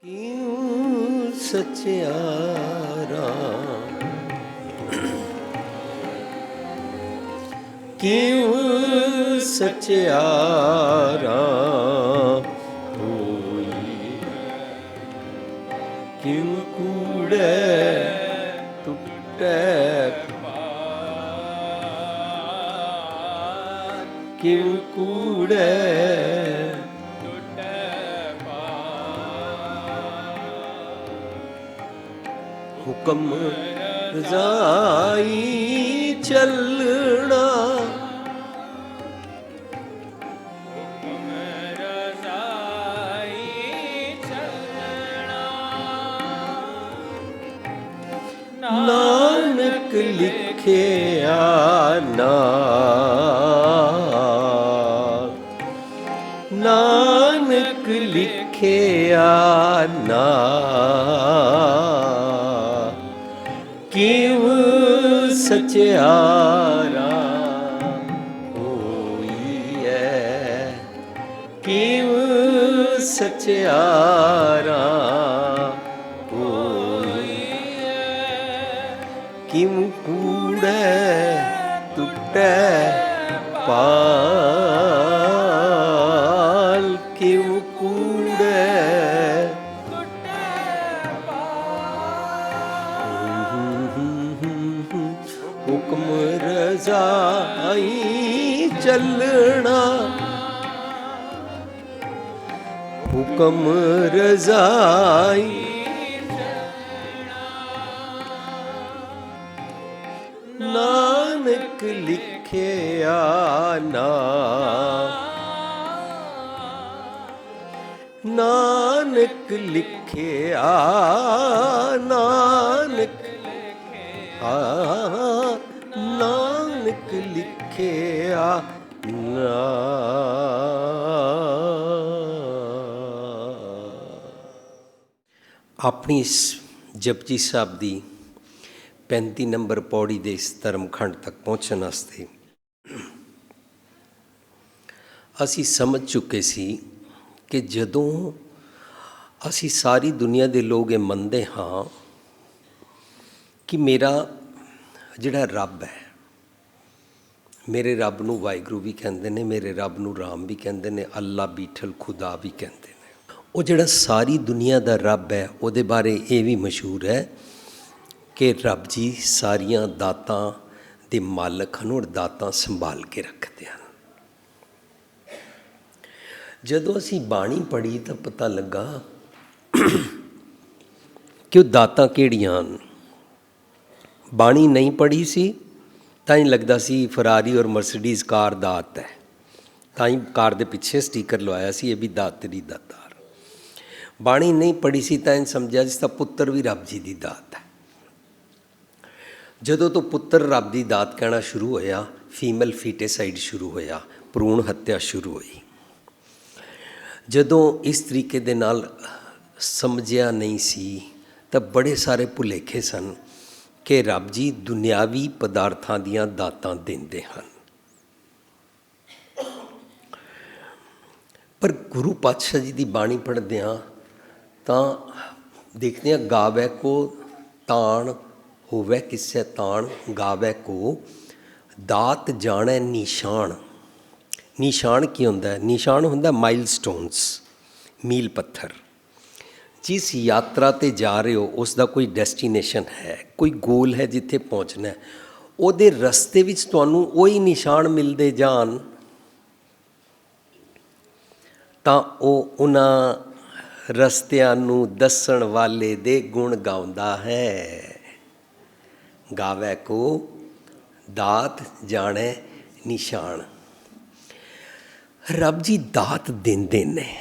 ਕਿਉਂ ਸੱਚਿਆਰਾ ਕਿਉਂ ਸੱਚਿਆਰਾ ਹੋਈ ਕਿਉਂ ਕੂੜੇ ਟੁੱਟੇ ਕਿਉਂ ਕੂੜੇ ਹੁਕਮ ਰਜ਼ਾਈ ਚੱਲਣਾ ਨਾਨਕ ਲਿਖਿਆ ਨਾਲ ਨਾਨਕ ਲਿਖਿਆ ਨਾਲ ਕਿਉਂ ਸੱਚਿਆਰਾ ਹੋਈਐ ਕਿਉਂ ਸੱਚਿਆਰਾ ਕਿਉਂ ਕੂੜੇ ਟੁੱਟੇ ਪਾਲ ਕਿਉਂ ਕੂੜੇ ਹੁਕਮ ਰਜ਼ਾਈ ਚੱਲਣਾ ਹੁਕਮ ਰਜ਼ਾਈ ਨਾਨਕ ਲਿਖਿਆ ਨਾਨਕ ਲਿਖਿਆ ਨਾਨਕ ਨਾਨਕ ਲਿਖਿਆ ਆਪਣੀ ਇਸ ਜਪਜੀ ਸਾਹਿਬ ਦੀ 35 ਨੰਬਰ ਪੌੜੀ ਦੇ ਇਸ ਧਰਮਖੰਡ ਤੱਕ ਪਹੁੰਚਣ ਵਾਸਤੇ ਅਸੀਂ ਸਮਝ ਚੁੱਕੇ ਸੀ ਕਿ ਜਦੋਂ ਅਸੀਂ ਸਾਰੀ ਦੁਨੀਆ ਦੇ ਲੋਕ ਇਹ ਮੰਨਦੇ ਹਾਂ ਕਿ ਮੇਰਾ ਜਿਹੜਾ ਰੱਬ ਹੈ, ਮੇਰੇ ਰੱਬ ਨੂੰ ਵਾਹਿਗੁਰੂ ਵੀ ਕਹਿੰਦੇ ਨੇ, ਮੇਰੇ ਰੱਬ ਨੂੰ ਰਾਮ ਵੀ ਕਹਿੰਦੇ ਨੇ, ਅੱਲਾ ਬੀਠਲ ਖੁਦਾ ਵੀ ਕਹਿੰਦੇ ਨੇ, ਉਹ ਜਿਹੜਾ ਸਾਰੀ ਦੁਨੀਆ ਦਾ ਰੱਬ ਹੈ ਉਹਦੇ ਬਾਰੇ ਇਹ ਵੀ ਮਸ਼ਹੂਰ ਹੈ ਕਿ ਰੱਬ ਜੀ ਸਾਰੀਆਂ ਦਾਤਾਂ ਦੇ ਮਾਲਕ ਹਨ ਔਰ ਦਾਤਾਂ ਸੰਭਾਲ ਕੇ ਰੱਖਦੇ ਹਨ। ਜਦੋਂ ਅਸੀਂ ਬਾਣੀ ਪੜ੍ਹੀ ਤਾਂ ਪਤਾ ਲੱਗਾ ਕਿ ਉਹ ਦਾਤਾਂ ਕਿਹੜੀਆਂ ਹਨ। ਬਾਣੀ ਨਹੀਂ ਪੜ੍ਹੀ ਸੀ ਤਾਂ ਹੀ ਲੱਗਦਾ ਸੀ ਫਰਾਰੀ ਔਰ ਮਰਸੀਡੀਜ਼ ਕਾਰ ਦਾਤ ਹੈ, ਤਾਂ ਹੀ ਕਾਰ ਦੇ ਪਿੱਛੇ ਸਟੀਕਰ ਲਵਾਇਆ ਸੀ ਇਹ ਵੀ ਦਾਤ ਤੇਰੀ ਦਾਤਾਰ। ਬਾਣੀ ਨਹੀਂ ਪੜ੍ਹੀ ਸੀ ਤਾਂ ਇਹ ਸਮਝਿਆ ਜਿਸ ਦਾ ਪੁੱਤਰ ਵੀ ਰੱਬ ਜੀ ਦੀ ਦਾਤ ਹੈ। ਜਦੋਂ ਤੋਂ ਪੁੱਤਰ ਰੱਬ ਦੀ ਦਾਤ ਕਹਿਣਾ ਸ਼ੁਰੂ ਹੋਇਆ, ਫੀਮੇਲ ਫੀਟੇਸਾਈਡ ਸ਼ੁਰੂ ਹੋਇਆ, ਭਰੂਣ ਹੱਤਿਆ ਸ਼ੁਰੂ ਹੋਈ। ਜਦੋਂ ਇਸ ਤਰੀਕੇ ਦੇ ਨਾਲ ਸਮਝਿਆ ਨਹੀਂ ਸੀ ਤਾਂ ਬੜੇ ਸਾਰੇ ਭੁਲੇਖੇ ਸਨ ਕਿ ਰੱਬ ਜੀ ਦੁਨਿਆਵੀ ਪਦਾਰਥਾਂ ਦੀਆਂ ਦਾਤਾਂ ਦਿੰਦੇ ਹਨ। ਪਰ ਗੁਰੂ ਪਾਤਸ਼ਾਹ ਜੀ ਦੀ ਬਾਣੀ ਪੜ੍ਹਦੇ ਹਾਂ ਤਾਂ ਦੇਖਦੇ ਹਾਂ, ਗਾਵੈ ਕੋ ਤਾਣ ਹੋਵੇ ਕਿਸੇ ਤਾਣ ਗਾਵੇ ਕੋ ਦਾਤ ਜਾਣੈ ਨਿਸ਼ਾਨ। ਨਿਸ਼ਾਨ ਕੀ ਹੁੰਦਾ ਹੈ? ਨਿਸ਼ਾਨ ਹੁੰਦਾ ਮਾਈਲ ਸਟੋਨਸ, ਮੀਲ ਪੱਥਰ। ਜਿਸ ਯਾਤਰਾ 'ਤੇ ਜਾ ਰਹੇ ਹੋ ਉਸ ਦਾ ਕੋਈ ਡੈਸਟੀਨੇਸ਼ਨ ਹੈ, ਕੋਈ ਗੋਲ ਹੈ ਜਿੱਥੇ ਪਹੁੰਚਣਾ, ਉਹਦੇ ਰਸਤੇ ਵਿੱਚ ਤੁਹਾਨੂੰ ਉਹੀ ਨਿਸ਼ਾਨ ਮਿਲਦੇ ਜਾਣ ਤਾਂ ਉਹ ਉਹਨਾਂ ਰਸਤਿਆਂ ਨੂੰ ਦੱਸਣ ਵਾਲੇ ਦੇ ਗੁਣ ਗਾਉਂਦਾ ਹੈ। ਗਾਵੇ ਕੋ ਦਾਤ ਜਾਣੇ ਨਿਸ਼ਾਨ। ਰੱਬ ਜੀ ਦਾਤ ਦਿੰਦੇ ਨੇ।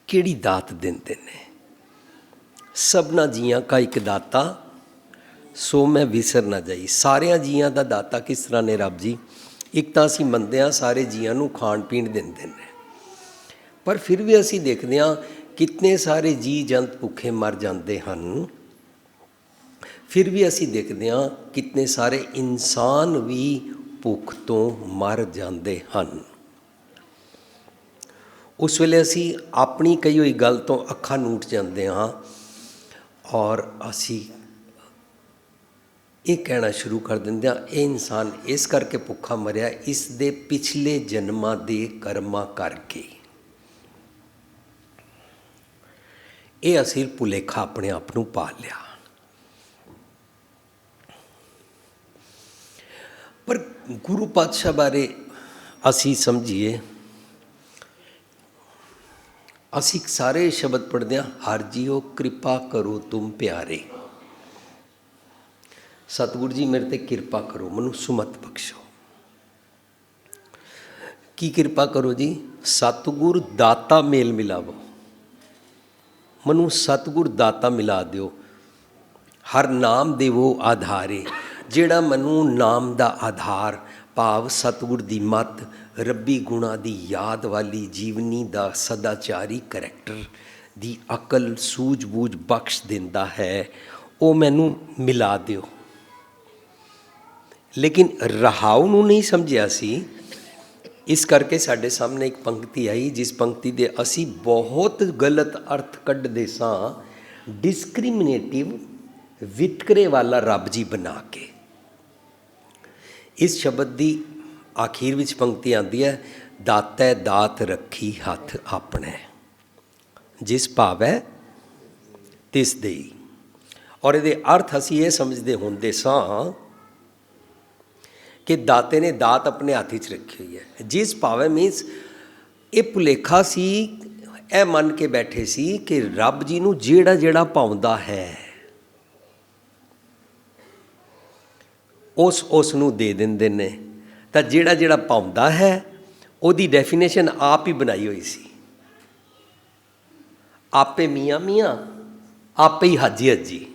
ਕਿਹੜੀ ਦਾਤ ਦਿੰਦੇ ਨੇ? ਸਭਨਾ ਜੀਆਂ ਕਾ ਇੱਕ ਦਾਤਾ ਸੋ ਮੈਂ ਵਿਸਰ ਨਾ ਜਾਈ। ਸਾਰਿਆਂ ਜੀਆਂ ਦਾ ਦਾਤਾ ਕਿਸ ਤਰ੍ਹਾਂ ਨੇ ਰੱਬ ਜੀ? ਇੱਕ ਤਾਂ ਅਸੀਂ ਮੰਨਦੇ ਹਾਂ ਸਾਰੇ ਜੀਆਂ ਨੂੰ ਖਾਣ ਪੀਣ ਦਿੰਦੇ ਨੇ, ਪਰ ਫਿਰ ਵੀ ਅਸੀਂ ਦੇਖਦੇ ਹਾਂ ਕਿਤਨੇ ਸਾਰੇ ਜੀਅ ਜੰਤ ਭੁੱਖੇ ਮਰ ਜਾਂਦੇ ਹਨ। ਫਿਰ ਵੀ ਅਸੀਂ ਦੇਖਦੇ ਹਾਂ ਕਿਤਨੇ ਸਾਰੇ ਇਨਸਾਨ ਵੀ ਭੁੱਖ ਤੋਂ ਮਰ ਜਾਂਦੇ ਹਨ। उस वेले असी अपनी कही हुई गल तो अखां नूट जाते हाँ और असी ये कहना शुरू कर देंगे हाँ ये इंसान इस करके भुखा मरिया इस दे पिछले जन्मां दे कर्मां करके। ये असी भुलेखा अपने आप नूं पा लिया। पर गुरु पातशाह बारे असी समझिए, असी सारे शब्द पढ़ते हैं, हर जीओ कृपा करो तुम प्यारे, सतगुरु जी मेरे ते कृपा करो, मनु सुमत बख्शो। की कृपा करो जी? सतगुरु दाता मेल मिलावो, मनु सतगुरु दाता मिला दियो। हर नाम देवो आधारे, जेड़ा मनु नाम दा आधार भाव सतगुर दी मत, रब्बी गुणा दी याद वाली जीवनी दा सदाचारी करैक्टर दी अकल सूझबूझ बख्श दिंदा है, वो मैनू मिला दियो। लेकिन रहाऊ नूं नहीं समझिया सी, इस करके साडे सामने एक पंक्ति आई जिस पंक्ति दे असी बहुत गलत अर्थ कढ़दे सां, डिस्क्रिमिनेटिव वितकरे वाला रब जी बना के। इस शब्द की आखिर विच पंक्ति आती है, दातै दात रखी हथ अपने, जिस भावै तिस देई। और ये अर्थ असी ये समझते होंदे सां कि दाते ने दात अपने हाथ च रखी हुई है। जिस भावे मीनस ये भुलेखा सी, ए मन के बैठे सी कि रब जी नूं जेड़ा जेड़ा पाउंदा है उस नूं दे दिंदे ने। तां जेड़ा जेड़ा पाउंदा है उहदी डेफिनेशन आप ही बनाई हुई सी, आपे मियाँ मियाँ, आपे ही हाजी हाजी,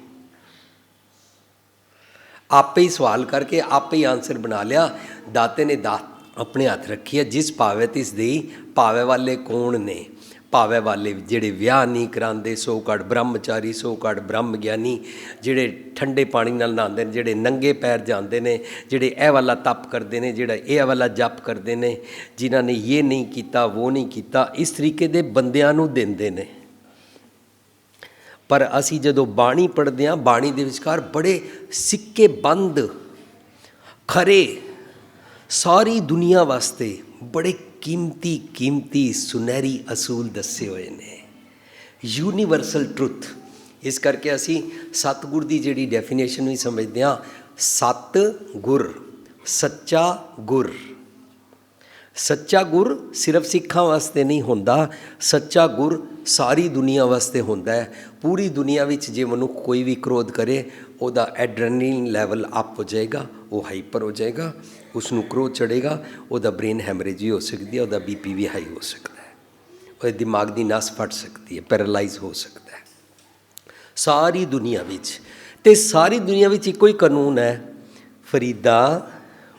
आपे ही सवाल करके आपे ही आंसर बना लिया। दाते ने दात अपने हाथ रखी है, जिस भावे तिस दी। भावे वाले कौन ने? भावे वाले जेड़े विआह नहीं करांदे, सो कड़ ब्रह्मचारी, सो कड़ ब्रह्म ज्ञानी, जेड़े ठंडे पानी नाल नहांदे ने, जेड़े नंगे पैर जाते हैं, जेड़े ए वाला तप करते हैं, जेड़ा ए वाला जप करते हैं, जिन्हां ने ये नहीं किया वो नहीं किया, इस तरीके दे बंदियां नूं दिंदे ने। पर असी जदों बाणी पढ़ते हैं, बाणी दे विचकार बड़े सिक्के बंद खरे सारी दुनिया वास्ते बड़े कीमती कीमती सुनहरी असूल दसे हुए ने, यूनीवर्सल ट्रुथ। इस करके असी सतगुर की जिहड़ी डेफिनेशन भी समझते हैं, सत गुर, सच्चा गुर। सच्चा गुर सिर्फ सिखां वास्ते नहीं होंदा, सच्चा गुर सारी दुनिया वास्ते होंदा है। पूरी दुनिया विच जे मनुख कोई भी क्रोध करे, उहदा एड्रेनलिन लैवल अप हो जाएगा, वो हाइपर हो जाएगा, उसनूं क्रोध चढ़ेगा, उहदा ब्रेन हैमरेज भी हो सकती है, उहदा बीपी भी हाई हो सकता है, और दिमाग की नस फट सकती है, पैरालाइज हो सकता है। सारी दुनिया विच ते सारी दुनिया विच इक्को ही कानून है, फरीदा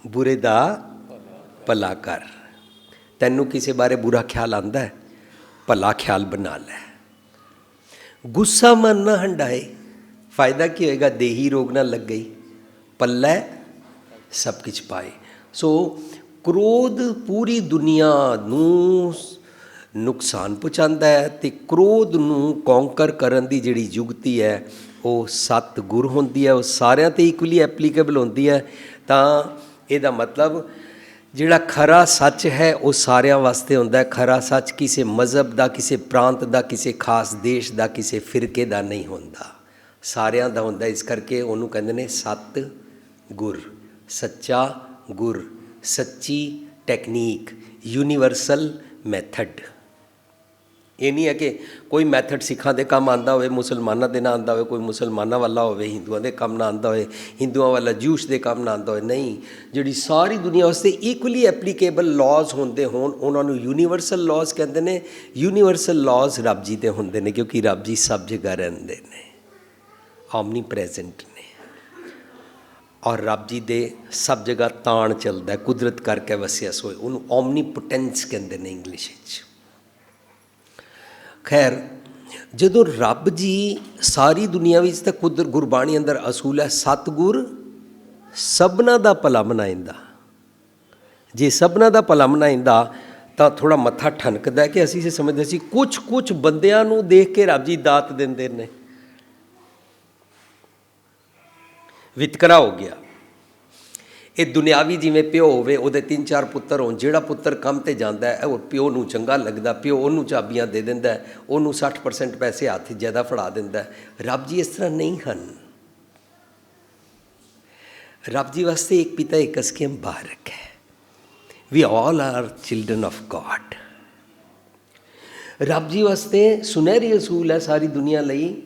बुरे दा भला कर। तैनू किसी बारे बुरा ख्याल आंदा है, भला ख्याल बना लै। गुस्सा मन ना हंडाए, फायदा की होएगा? देही रोग ना लग गई, पल्लै सब कुछ पाए। सो क्रोध पूरी दुनिया नूं नुकसान पहुँचाता है, तो क्रोध नूं कॉन्कर करन दी जिहड़ी जुगती है वो सत गुर होंदी है, वो सारिਆਂ ते इक्वली एप्लीकेबल होंदी है। तां इहदा मतलब जिहड़ा खरा सच है वो सारिਆਂ वास्ते होंदा है। खरा सच किसी मज़हब का, किसी प्रांत का, किसी खास देश का, किसी फिरके का नहीं होंदा, सारिਆਂ ਦਾ होंदा। इस करके उन्होंने कहते हैं सत गुर, सच्चा गुर, सच्ची टैक्नीक, यूनीवर्सल मैथड। ये नहीं है कि कोई मैथड सिखां दे काम आंदा होवे, मुसलमानां दे ना आंदा होवे, कोई मुसलमानां वाला होवे, हिंदुआं दे काम ना आंदा होवे, हिंदुआं वाला ज्यूश दे काम ना आंदा होवे। नहीं, जिहड़ी सारी दुनिया वास्ते इक्वली एप्लीकेबल लॉज होंदे होण, उन्हां नूं यूनीवर्सल लॉज कहंदे ने। यूनीवर्सल लॉज रब जी दे होंदे ने, क्योंकि रब जी सब जगह रहिंदे ने, ओमनी प्रेजेंट ने। और रब जी दे सब जगह ताण चलदा है, कुदरत करके वसिया सोए, उन्होंने ओमनीपोटेंस कहंदे ने इंग्लिश विच। खैर, जदों रब जी सारी दुनिया विच तां कुदरत गुरबाणी अंदर असूल है, सतगुर सबना दा भला मनाइंदा। जे सबना दा भला मनाइंदा ਤਾਂ ਥੋੜ੍ਹਾ ਮੱਥਾ ਠਣਕਦਾ ਕਿ ਅਸੀਂ ਇਹ ਸਮਝਦੇ ਸੀ ਕੁਛ ਬੰਦਿਆਂ ਨੂੰ ਦੇਖ ਕੇ ਰੱਬ ਜੀ ਦਾਤ ਦਿੰਦੇ ਨੇ। ਵਿਤਕਰਾ ਹੋ ਗਿਆ। ਇਹ ਦੁਨਿਆਵੀ ਜਿਵੇਂ ਪਿਓ ਹੋਵੇ, ਉਹਦੇ 3-4 ਪੁੱਤਰ ਹੋਣ, ਜਿਹੜਾ ਪੁੱਤਰ ਕੰਮ 'ਤੇ ਜਾਂਦਾ ਹੈ ਉਹ ਪਿਓ ਨੂੰ ਚੰਗਾ ਲੱਗਦਾ, ਪਿਓ ਉਹਨੂੰ ਚਾਬੀਆਂ ਦੇ ਦਿੰਦਾ, ਉਹਨੂੰ 60% ਪੈਸੇ ਹੱਥ ਜ਼ਿਆਦਾ ਫੜਾ ਦਿੰਦਾ। ਰੱਬ ਜੀ ਇਸ ਤਰ੍ਹਾਂ ਨਹੀਂ ਹਨ। ਰੱਬ ਜੀ ਵਾਸਤੇ ਇੱਕ ਪਿਤਾ ਇੱਕ ਅਸਕੇ ਮੁਬਾਰਕ ਹੈ। We all are children of God. ਰੱਬ ਜੀ ਵਾਸਤੇ ਸੁਨਹਿਰੀ ਅਸੂਲ ਹੈ ਸਾਰੀ ਦੁਨੀਆ ਲਈ,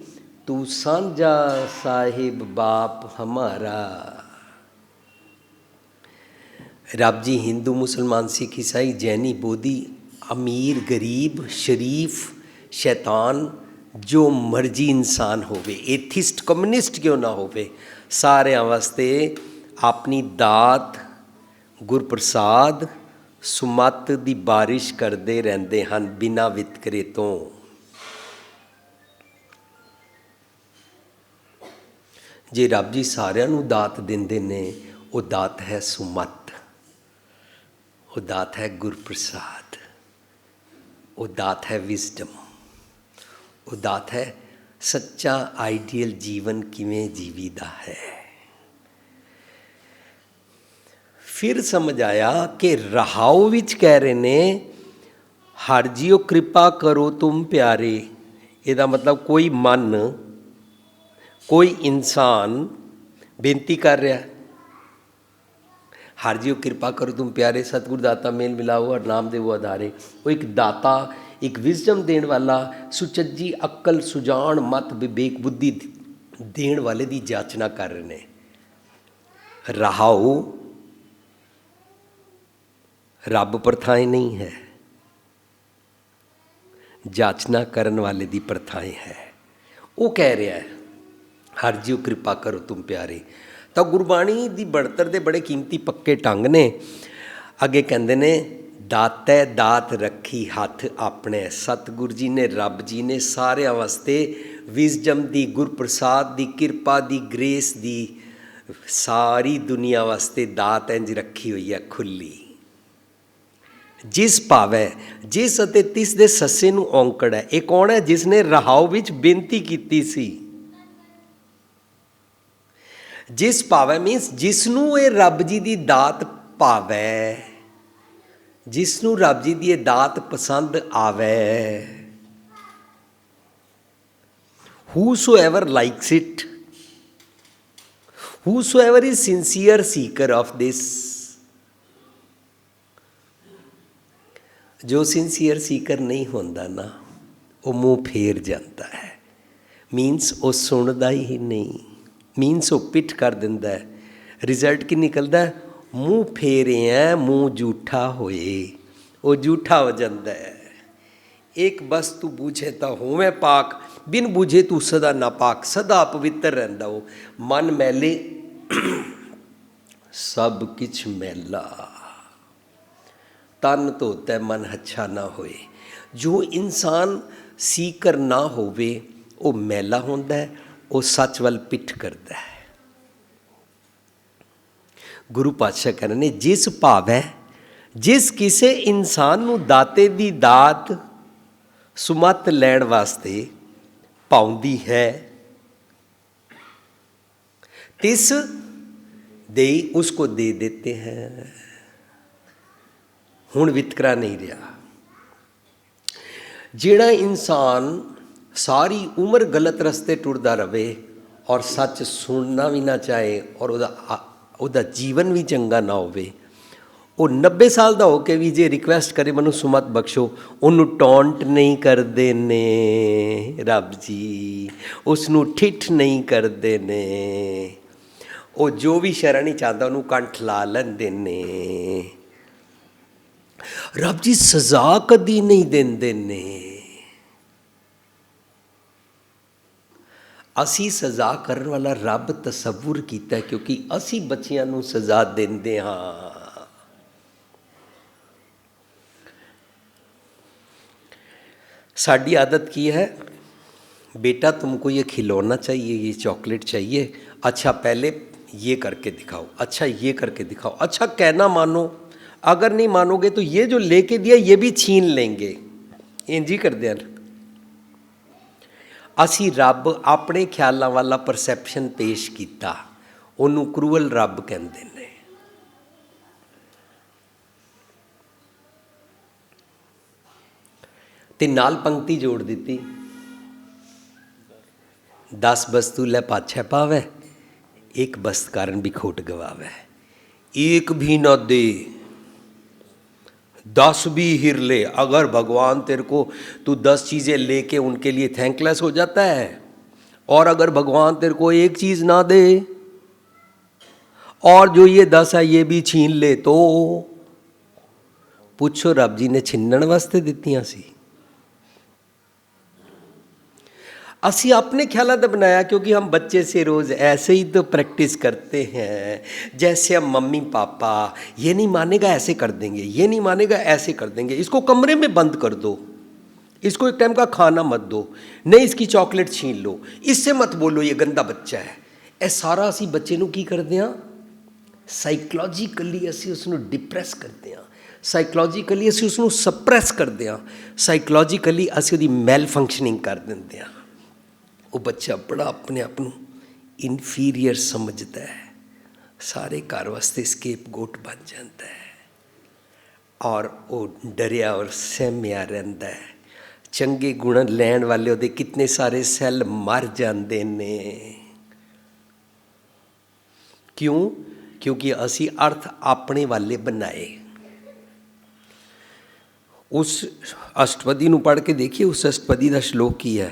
ਤੂੰ ਸਾਂਝਾ ਸਾਹਿਬ ਬਾਪ ਹਮਾਰਾ। ਰੱਬ ਜੀ ਹਿੰਦੂ ਮੁਸਲਮਾਨ ਸਿੱਖ ਈਸਾਈ ਜੈਨੀ ਬੋਧੀ ਅਮੀਰ ਗਰੀਬ ਸ਼ਰੀਫ ਸ਼ੈਤਾਨ ਜੋ ਮਰਜ਼ੀ ਇਨਸਾਨ ਹੋਵੇ, ਏਥਿਸਟ ਕਮਿਊਨਿਸਟ ਕਿਉਂ ਨਾ ਹੋਵੇ, ਸਾਰਿਆਂ ਵਾਸਤੇ ਆਪਣੀ ਦਾਤ ਗੁਰਪ੍ਰਸਾਦ ਸੁਮੱਤ ਦੀ ਬਾਰਿਸ਼ ਕਰਦੇ ਰਹਿੰਦੇ ਹਨ ਬਿਨਾਂ ਵਿਤਕਰੇ ਤੋਂ। ਜੇ ਰੱਬ ਜੀ ਸਾਰਿਆਂ ਨੂੰ ਦਾਤ ਦਿੰਦੇ ਨੇ, ਉਹ ਦਾਤ ਹੈ ਸੁਮੱਤ, ਉਹ ਦਾਤ ਹੈ ਗੁਰਪ੍ਰਸਾਦ, ਉਹ ਦਾਤ ਹੈ ਵਿਜ਼ਡਮ, ਉਹ ਦਾਤ ਹੈ ਸੱਚਾ ਆਈਡੀਅਲ ਜੀਵਨ ਕਿਵੇਂ ਜੀਵੀਦਾ ਹੈ। ਫਿਰ ਸਮਝ ਆਇਆ ਕਿ ਰਹਾਉ ਵਿੱਚ ਕਹਿ ਰਹੇ ਨੇ ਹਰ ਜੀਓ ਕਿਰਪਾ ਕਰੋ ਤੁਮ ਪਿਆਰੇ। ਇਹਦਾ ਮਤਲਬ ਕੋਈ ਮਨ ਕੋਈ ਇਨਸਾਨ ਬੇਨਤੀ ਕਰ ਰਿਹਾ, ਹਰ ਜੀਓ ਕਿਰਪਾ ਕਰੋ ਤੁਮ ਪਿਆਰੇ ਸਤਿਗੁਰ ਦਾਤਾ ਮੇਲ ਮਿਲਾਓ ਔਰ ਨਾਮ ਦੇਵੋ ਆਧਾਰੇ। ਉਹ ਇੱਕ ਦਾਤਾ, ਇੱਕ ਵਿਜ਼ਡਮ ਦੇਣ ਵਾਲਾ, ਸੁਚੱਜੀ ਅਕਲ ਸੁਜਾਨ ਮਤ ਵਿਵੇਕ ਬੁੱਧੀ ਦੇਣ ਵਾਲੇ ਦੀ ਜਾਚਨਾ ਕਰ ਰਹੇ ਨੇ। ਰਹਾਉ ਰੱਬ ਪ੍ਰਥਾएं ਨਹੀਂ ਹੈ, ਜਾਚਨਾ ਕਰਨ ਵਾਲੇ ਦੀ ਪ੍ਰਥਾएं ਹੈ। ਉਹ ਕਹਿ ਰਿਹਾ ਹੈ ਹਰ ਜੀਓ ਕਿਰਪਾ ਕਰੋ ਤੁਮ ਪਿਆਰੇ। ਤਾਂ ਗੁਰਬਾਣੀ ਦੀ ਬਣਤਰ ਦੇ ਬੜੇ ਕੀਮਤੀ ਪੱਕੇ ਢੰਗ ਨੇ। ਅੱਗੇ ਕਹਿੰਦੇ ਨੇ ਦਾਤੈ ਦਾਤ ਰੱਖੀ ਹੱਥ ਆਪਣੇ। ਸਤਿਗੁਰੂ ਜੀ ਨੇ ਰੱਬ ਜੀ ਨੇ ਸਾਰਿਆਂ ਵਾਸਤੇ ਵਿਜ਼ਡਮ ਦੀ, ਗੁਰਪ੍ਰਸਾਦ ਦੀ, ਕਿਰਪਾ ਦੀ, ਗ੍ਰੇਸ ਦੀ ਸਾਰੀ ਦੁਨੀਆ ਵਾਸਤੇ ਦਾਤ ਇੰਝ ਰੱਖੀ ਹੋਈ ਹੈ ਖੁੱਲੀ। ਜਿਸ ਭਾਵੈ ਜਿਸ ਅਤੇ ਤਿਸ ਦੇ ਸੱਸੇ ਨੂੰ ਔਂਕੜ ਹੈ। ਇਹ ਕੌਣ ਹੈ? ਜਿਸ ਨੇ ਰਹਾਉ ਵਿੱਚ ਬੇਨਤੀ ਕੀਤੀ ਸੀ। ਜਿਸ ਭਾਵੈ ਮੀਨਸ ਜਿਸ ਨੂੰ ਇਹ ਰੱਬ ਜੀ ਦੀ ਦਾਤ ਭਾਵੈ, ਜਿਸ ਨੂੰ ਰੱਬ ਜੀ ਦੀ ਇਹ ਦਾਤ ਪਸੰਦ ਆਵੈ। whosoever likes it, whosoever is sincere seeker of this। ਜੋ ਸਿੰਸੀਅਰ ਸੀਕਰ ਨਹੀਂ ਹੁੰਦਾ ਨਾ, ਉਹ ਮੂੰਹ ਫੇਰ ਜਾਂਦਾ ਹੈ। ਮੀਨਸ ਉਹ ਸੁਣਦਾ ਹੀ ਨਹੀਂ, ਮੀਨਸ ਉਹ ਪਿੱਠ ਕਰ ਦਿੰਦਾ ਹੈ। ਰਿਜ਼ਲਟ ਕੀ ਨਿਕਲਦਾ? ਮੂੰਹ ਫੇਰਿਆ ਮੂੰਹ ਜੂਠਾ ਹੋਏ, ਉਹ ਜੂਠਾ ਹੋ ਜਾਂਦਾ ਹੈ। ਇੱਕ ਵਸਤੂ ਬੂਝੇ ਤਾਂ ਹੋਵੇਂ ਪਾਕ, ਬਿਨ ਬੂਝੇ ਤੂੰ ਸਦਾ ਨਾਪਾਕ। ਸਦਾ ਪਵਿੱਤਰ ਰਹਿੰਦਾ ਉਹ। ਮਨ ਮੈਲੇ ਸਭ ਕਿਛ ਮੈਲਾ, ਤਨ ਧੋਤੈ ਮਨ ਹੱਛਾ ਨਾ ਹੋਏ। ਜੋ ਇਨਸਾਨ ਸੀਕਰ ਨਾ ਹੋਵੇ ਉਹ ਮੈਲਾ ਹੁੰਦਾ ਹੈ, ਉਹ ਸੱਚ ਵੱਲ ਪਿੱਠ ਕਰਦਾ ਹੈ। ਗੁਰੂ ਪਾਤਸ਼ਾਹ ਕਹਿੰਦੇ ਨੇ ਜਿਸ ਭਾਵੈ ਜਿਸ ਕਿਸੇ ਇਨਸਾਨ ਨੂੰ ਦਾਤੇ ਦੀ ਦਾਤ ਸੁਮੱਤ ਲੈਣ ਵਾਸਤੇ ਪਾਉਂਦੀ ਹੈ, ਤਿਸ ਦੇਈ ਉਸਕੋ ਦੇ ਦੇਤੇ ਹੈ। ਹੁਣ ਵਿਤਕਰਾ ਨਹੀਂ ਰਿਹਾ। ਜਿਹੜਾ ਇਨਸਾਨ ਸਾਰੀ ਉਮਰ ਗਲਤ ਰਸਤੇ ਟੁਰਦਾ ਰਹੇ ਔਰ ਸੱਚ ਸੁਣਨਾ ਵੀ ਨਾ ਚਾਹੇ ਔਰ ਉਹਦਾ ਜੀਵਨ ਵੀ ਚੰਗਾ ਨਾ ਹੋਵੇ, ਉਹ 90 ਸਾਲ ਦਾ ਹੋ ਕੇ ਵੀ ਜੇ ਰਿਕੁਐਸਟ ਕਰੇ ਮੈਨੂੰ ਸੁਮਤ ਬਖਸ਼ੋ, ਉਹਨੂੰ ਟੌਂਟ ਨਹੀਂ ਕਰਦੇ ਨੇ ਰੱਬ ਜੀ, ਉਸ ਨੂੰ ਠਿੱਠ ਨਹੀਂ ਕਰਦੇ ਨੇ। ਉਹ ਜੋ ਵੀ ਸ਼ਰਨ ਹੀ ਚਾਹੁੰਦਾ ਉਹਨੂੰ ਕੰਠ ਲਾ ਲੈਂਦੇ ਨੇ। ਰੱਬ ਜੀ ਸਜ਼ਾ ਕਦੀ ਨਹੀਂ ਦਿੰਦੇ ਨੇ। ਅਸੀਂ ਸਜ਼ਾ ਕਰਨ ਵਾਲਾ ਰੱਬ ਤਸੱਵੁਰ ਕੀਤਾ ਕਿਉਂਕਿ ਅਸੀਂ ਬੱਚਿਆਂ ਨੂੰ ਸਜ਼ਾ ਦਿੰਦੇ ਹਾਂ। ਸਾਡੀ ਆਦਤ ਕੀ ਹੈ? बेटा तुमको ये खिलौना चाहिए, ये चॉकलेट चाहिए, अच्छा पहले ये करके दिखाओ, अच्छा ये करके दिखाओ, अच्छा कहना मानो, अगर नहीं मानोगे तो ये जो लेके दिया ये भी छीन लेंगे। इंज ही करते हैं। ਅਸੀਂ ਰੱਬ ਆਪਣੇ ਖਿਆਲਾਂ ਵਾਲਾ ਪਰਸੈਪਸ਼ਨ ਪੇਸ਼ ਕੀਤਾ, ਉਹਨੂੰ ਕਰੂਅਲ ਰੱਬ ਕਹਿੰਦੇ ਨੇ। ਤੇ ਨਾਲ ਪੰਕਤੀ ਜੋੜ ਦਿੱਤੀ, 10 ਵਸਤੂ ਲੈ ਪਾਛੈ ਪਾਵੈ, ਇੱਕ ਵਸਤ ਕਾਰਨ ਵੀ ਖੋਟ ਗਵਾਵੈ। एक भी न दे 10 भी हिर ले। अगर भगवान तेरे को तू 10 चीज़ें लेके उनके लिए थैंकलेस हो जाता है, और अगर भगवान तेरे को एक चीज़ ना दे और जो ये 10 है ये भी छीन ले, तो पूछो रब जी ने छिन्नण वास्ते दित्तियां सी। असी अपने ख्यालों का बनाया, क्योंकि हम बच्चे से रोज़ ऐसे ही तो प्रैक्टिस करते हैं। जैसे हम मम्मी पापा ये नहीं मानेगा ऐसे कर देंगे, ये नहीं मानेगा ऐसे कर देंगे, इसको कमरे में बंद कर दो, इसको एक टाइम का खाना मत दो, नहीं इसकी चॉकलेट छीन लो, इससे मत बोलो ये गंदा बच्चा है। ਇਹ ਸਾਰਾ ਅਸੀਂ ਬੱਚੇ ਨੂੰ ਕੀ ਕਰਦੇ ਹਾਂ, ਸਾਈਕੋਲੋਜੀਕਲੀ ਅਸੀਂ ਉਸ ਨੂੰ ਡਿਪਰੈਸ ਕਰਦੇ ਹਾਂ, ਸਾਈਕੋਲੋਜੀਕਲੀ ਅਸੀਂ ਉਸ ਨੂੰ ਸਪਰੈਸ ਕਰਦੇ ਹਾਂ, ਸਾਈਕੋਲੋਜੀਕਲੀ ਅਸੀਂ ਉਹਦੀ ਮੈਲ ਫੰਕਸ਼ਨਿੰਗ ਕਰ ਦਿੰਦੇ ਹਾਂ। ਉਹ ਬੱਚਾ ਬੜਾ ਆਪਣੇ ਆਪ ਨੂੰ ਇਨਫੀਰੀਅਰ ਸਮਝਦਾ ਹੈ, ਸਾਰੇ ਘਰ ਵਾਸਤੇ ਸਕੇਪ ਗੋਟ ਬਣ ਜਾਂਦਾ ਹੈ, ਔਰ ਉਹ ਡਰਿਆ ਔਰ ਸਹਿਮਿਆ ਰਹਿੰਦਾ ਹੈ। ਚੰਗੇ ਗੁਣ ਲੈਣ ਵਾਲੇ ਉਹਦੇ ਕਿਤਨੇ ਸਾਰੇ ਸੈੱਲ ਮਰ ਜਾਂਦੇ ਨੇ। ਕਿਉਂ? ਕਿਉਂਕਿ ਅਸੀਂ ਅਰਥ ਆਪਣੇ ਵਾਲੇ ਬਣਾਏ। ਉਸ ਅਸ਼ਟਪਦੀ ਨੂੰ ਪੜ੍ਹ ਕੇ ਦੇਖੀਏ, ਉਸ ਅਸ਼ਟਪਦੀ ਦਾ ਸ਼ਲੋਕ ਕੀ ਹੈ।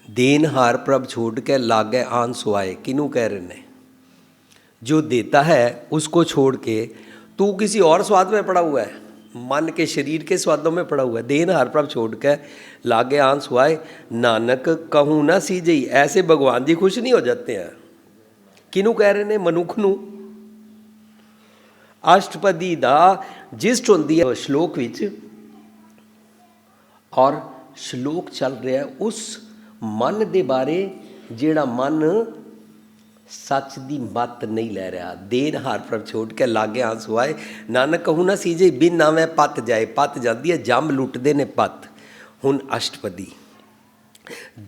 देनहार प्रभ छोड़ के लागे आन सुआए। किनू कह रहे ने? जो देता है उसको छोड़ के तू किसी और स्वाद में पड़ा हुआ है, मन के शरीर के स्वादों में पड़ा हुआ है। देनहार प्रभ छोड़ के लागे आन सुआए, नानक कहूँ ना सीजई। ऐसे भगवान जी खुश नहीं हो जाते हैं। किनू कह रहे ने? मनुख नू। अष्टपदी दा जिस्ट होंदी है श्लोक विच, और श्लोक चल रहा है उस मन दे बारे जेड़ा मन सच दी मत नहीं लै रहा। देन हार प्रभ छोड़ के लागे आंसू आए, नानक कहूँ ना सीजे बिन नावे पत जाए। पत जाती है, जंब लुटते ने पत। हुण अष्टपदी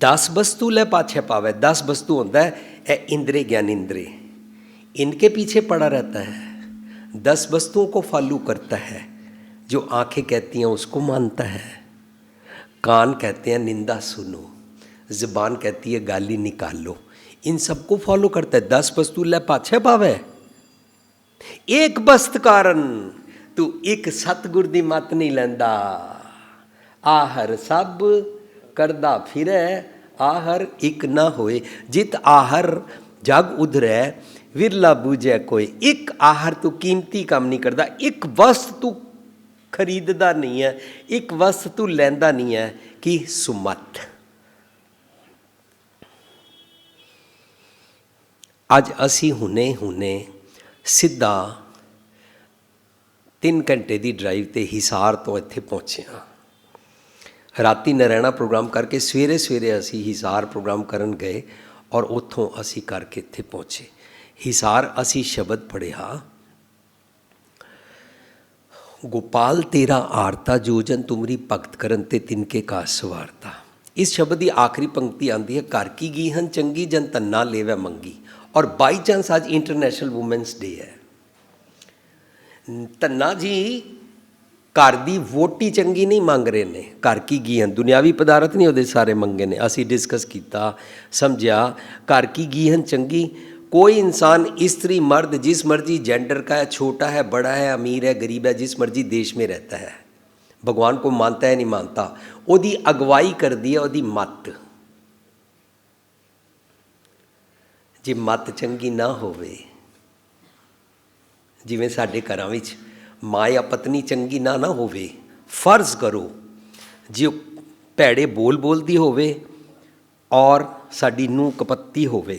10 वस्तु ले पाछे पावे। 10 वस्तु होता है ए इंद्रे ज्ञान इंद्रे, इनके पीछे पड़ा रहता है। 10 वस्तुओं को फॉलो करता है। जो आंखें कहती हैं उसको मानता है, कान कहते हैं निंदा सुनो, ज़बान कहती है गाली निकालो, इन सबको फॉलो करता है। 10 वस्तु ले पाछे पावे। एक वस्त कारण तू एक सतगुर दी मत नहीं लैंदा। आहर सब करदा फिरै, आहर एक ना होए। जित आहर जग उधरै, विरला बूझे कोई। एक आहर तू कीमती काम नहीं करता, एक वस्त तू खरीददा नहीं है, एक वस्त तू लैंदा नहीं है कि सुमत। ਅੱਜ ਅਸੀਂ ਹੁਣੇ ਸਿੱਧਾ 3 ਘੰਟੇ ਦੀ ਡਰਾਈਵ 'ਤੇ ਹਿਸਾਰ ਤੋਂ ਇੱਥੇ ਪਹੁੰਚੇ ਹਾਂ। ਰਾਤੀ ਨਰੈਣਾ ਪ੍ਰੋਗਰਾਮ ਕਰਕੇ ਸਵੇਰੇ ਅਸੀਂ ਹਿਸਾਰ ਪ੍ਰੋਗਰਾਮ ਕਰਨ ਗਏ, ਔਰ ਉੱਥੋਂ ਅਸੀਂ ਕਰਕੇ ਇੱਥੇ ਪਹੁੰਚੇ। ਹਿਸਾਰ ਅਸੀਂ ਸ਼ਬਦ ਪੜ੍ਹਿਆ, ਗੋਪਾਲ ਤੇਰਾ ਆਰਤਾ ਜੋਜਨ ਤੁਮਰੀ ਭਗਤ ਕਰਨ ਤੇ ਤਿਨਕੇ ਕਾ ਸਵਾਰਤਾ। ਇਸ ਸ਼ਬਦ ਦੀ ਆਖਰੀ ਪੰਕਤੀ ਆਉਂਦੀ ਹੈ, ਘਰ ਕੀ ਗੀਹਨ ਚੰਗੀ ਜਨ ਤੰਨਾ ਲੇਵੈ ਮੰਗੀ। और बाई चांस आज इंटरनेशनल वूमेंस डे है। धन्ना जी घर की वोटी चंगी नहीं मंग रहे ने, घर की गीहन दुनियावी पदार्थ नहीं वो सारे मंगे ने। असी डिस्कस किया, समझा, घर की गीहन चंगी। कोई इंसान स्त्री मर्द जिस मर्जी जेंडर का है, छोटा है बड़ा है अमीर है गरीब है, जिस मर्जी देश में रहता है, भगवान को मानता है नहीं मानता, उसकी अगवाई कर दी है उसकी मत। जे मत चंगी ना होवे, जिवें साडे घरां विच माँ या पत्नी चंगी ना होवे, फर्ज करो जे भैड़े बोल बोलदी होवे और साडी नूंह कपत्ती होवे,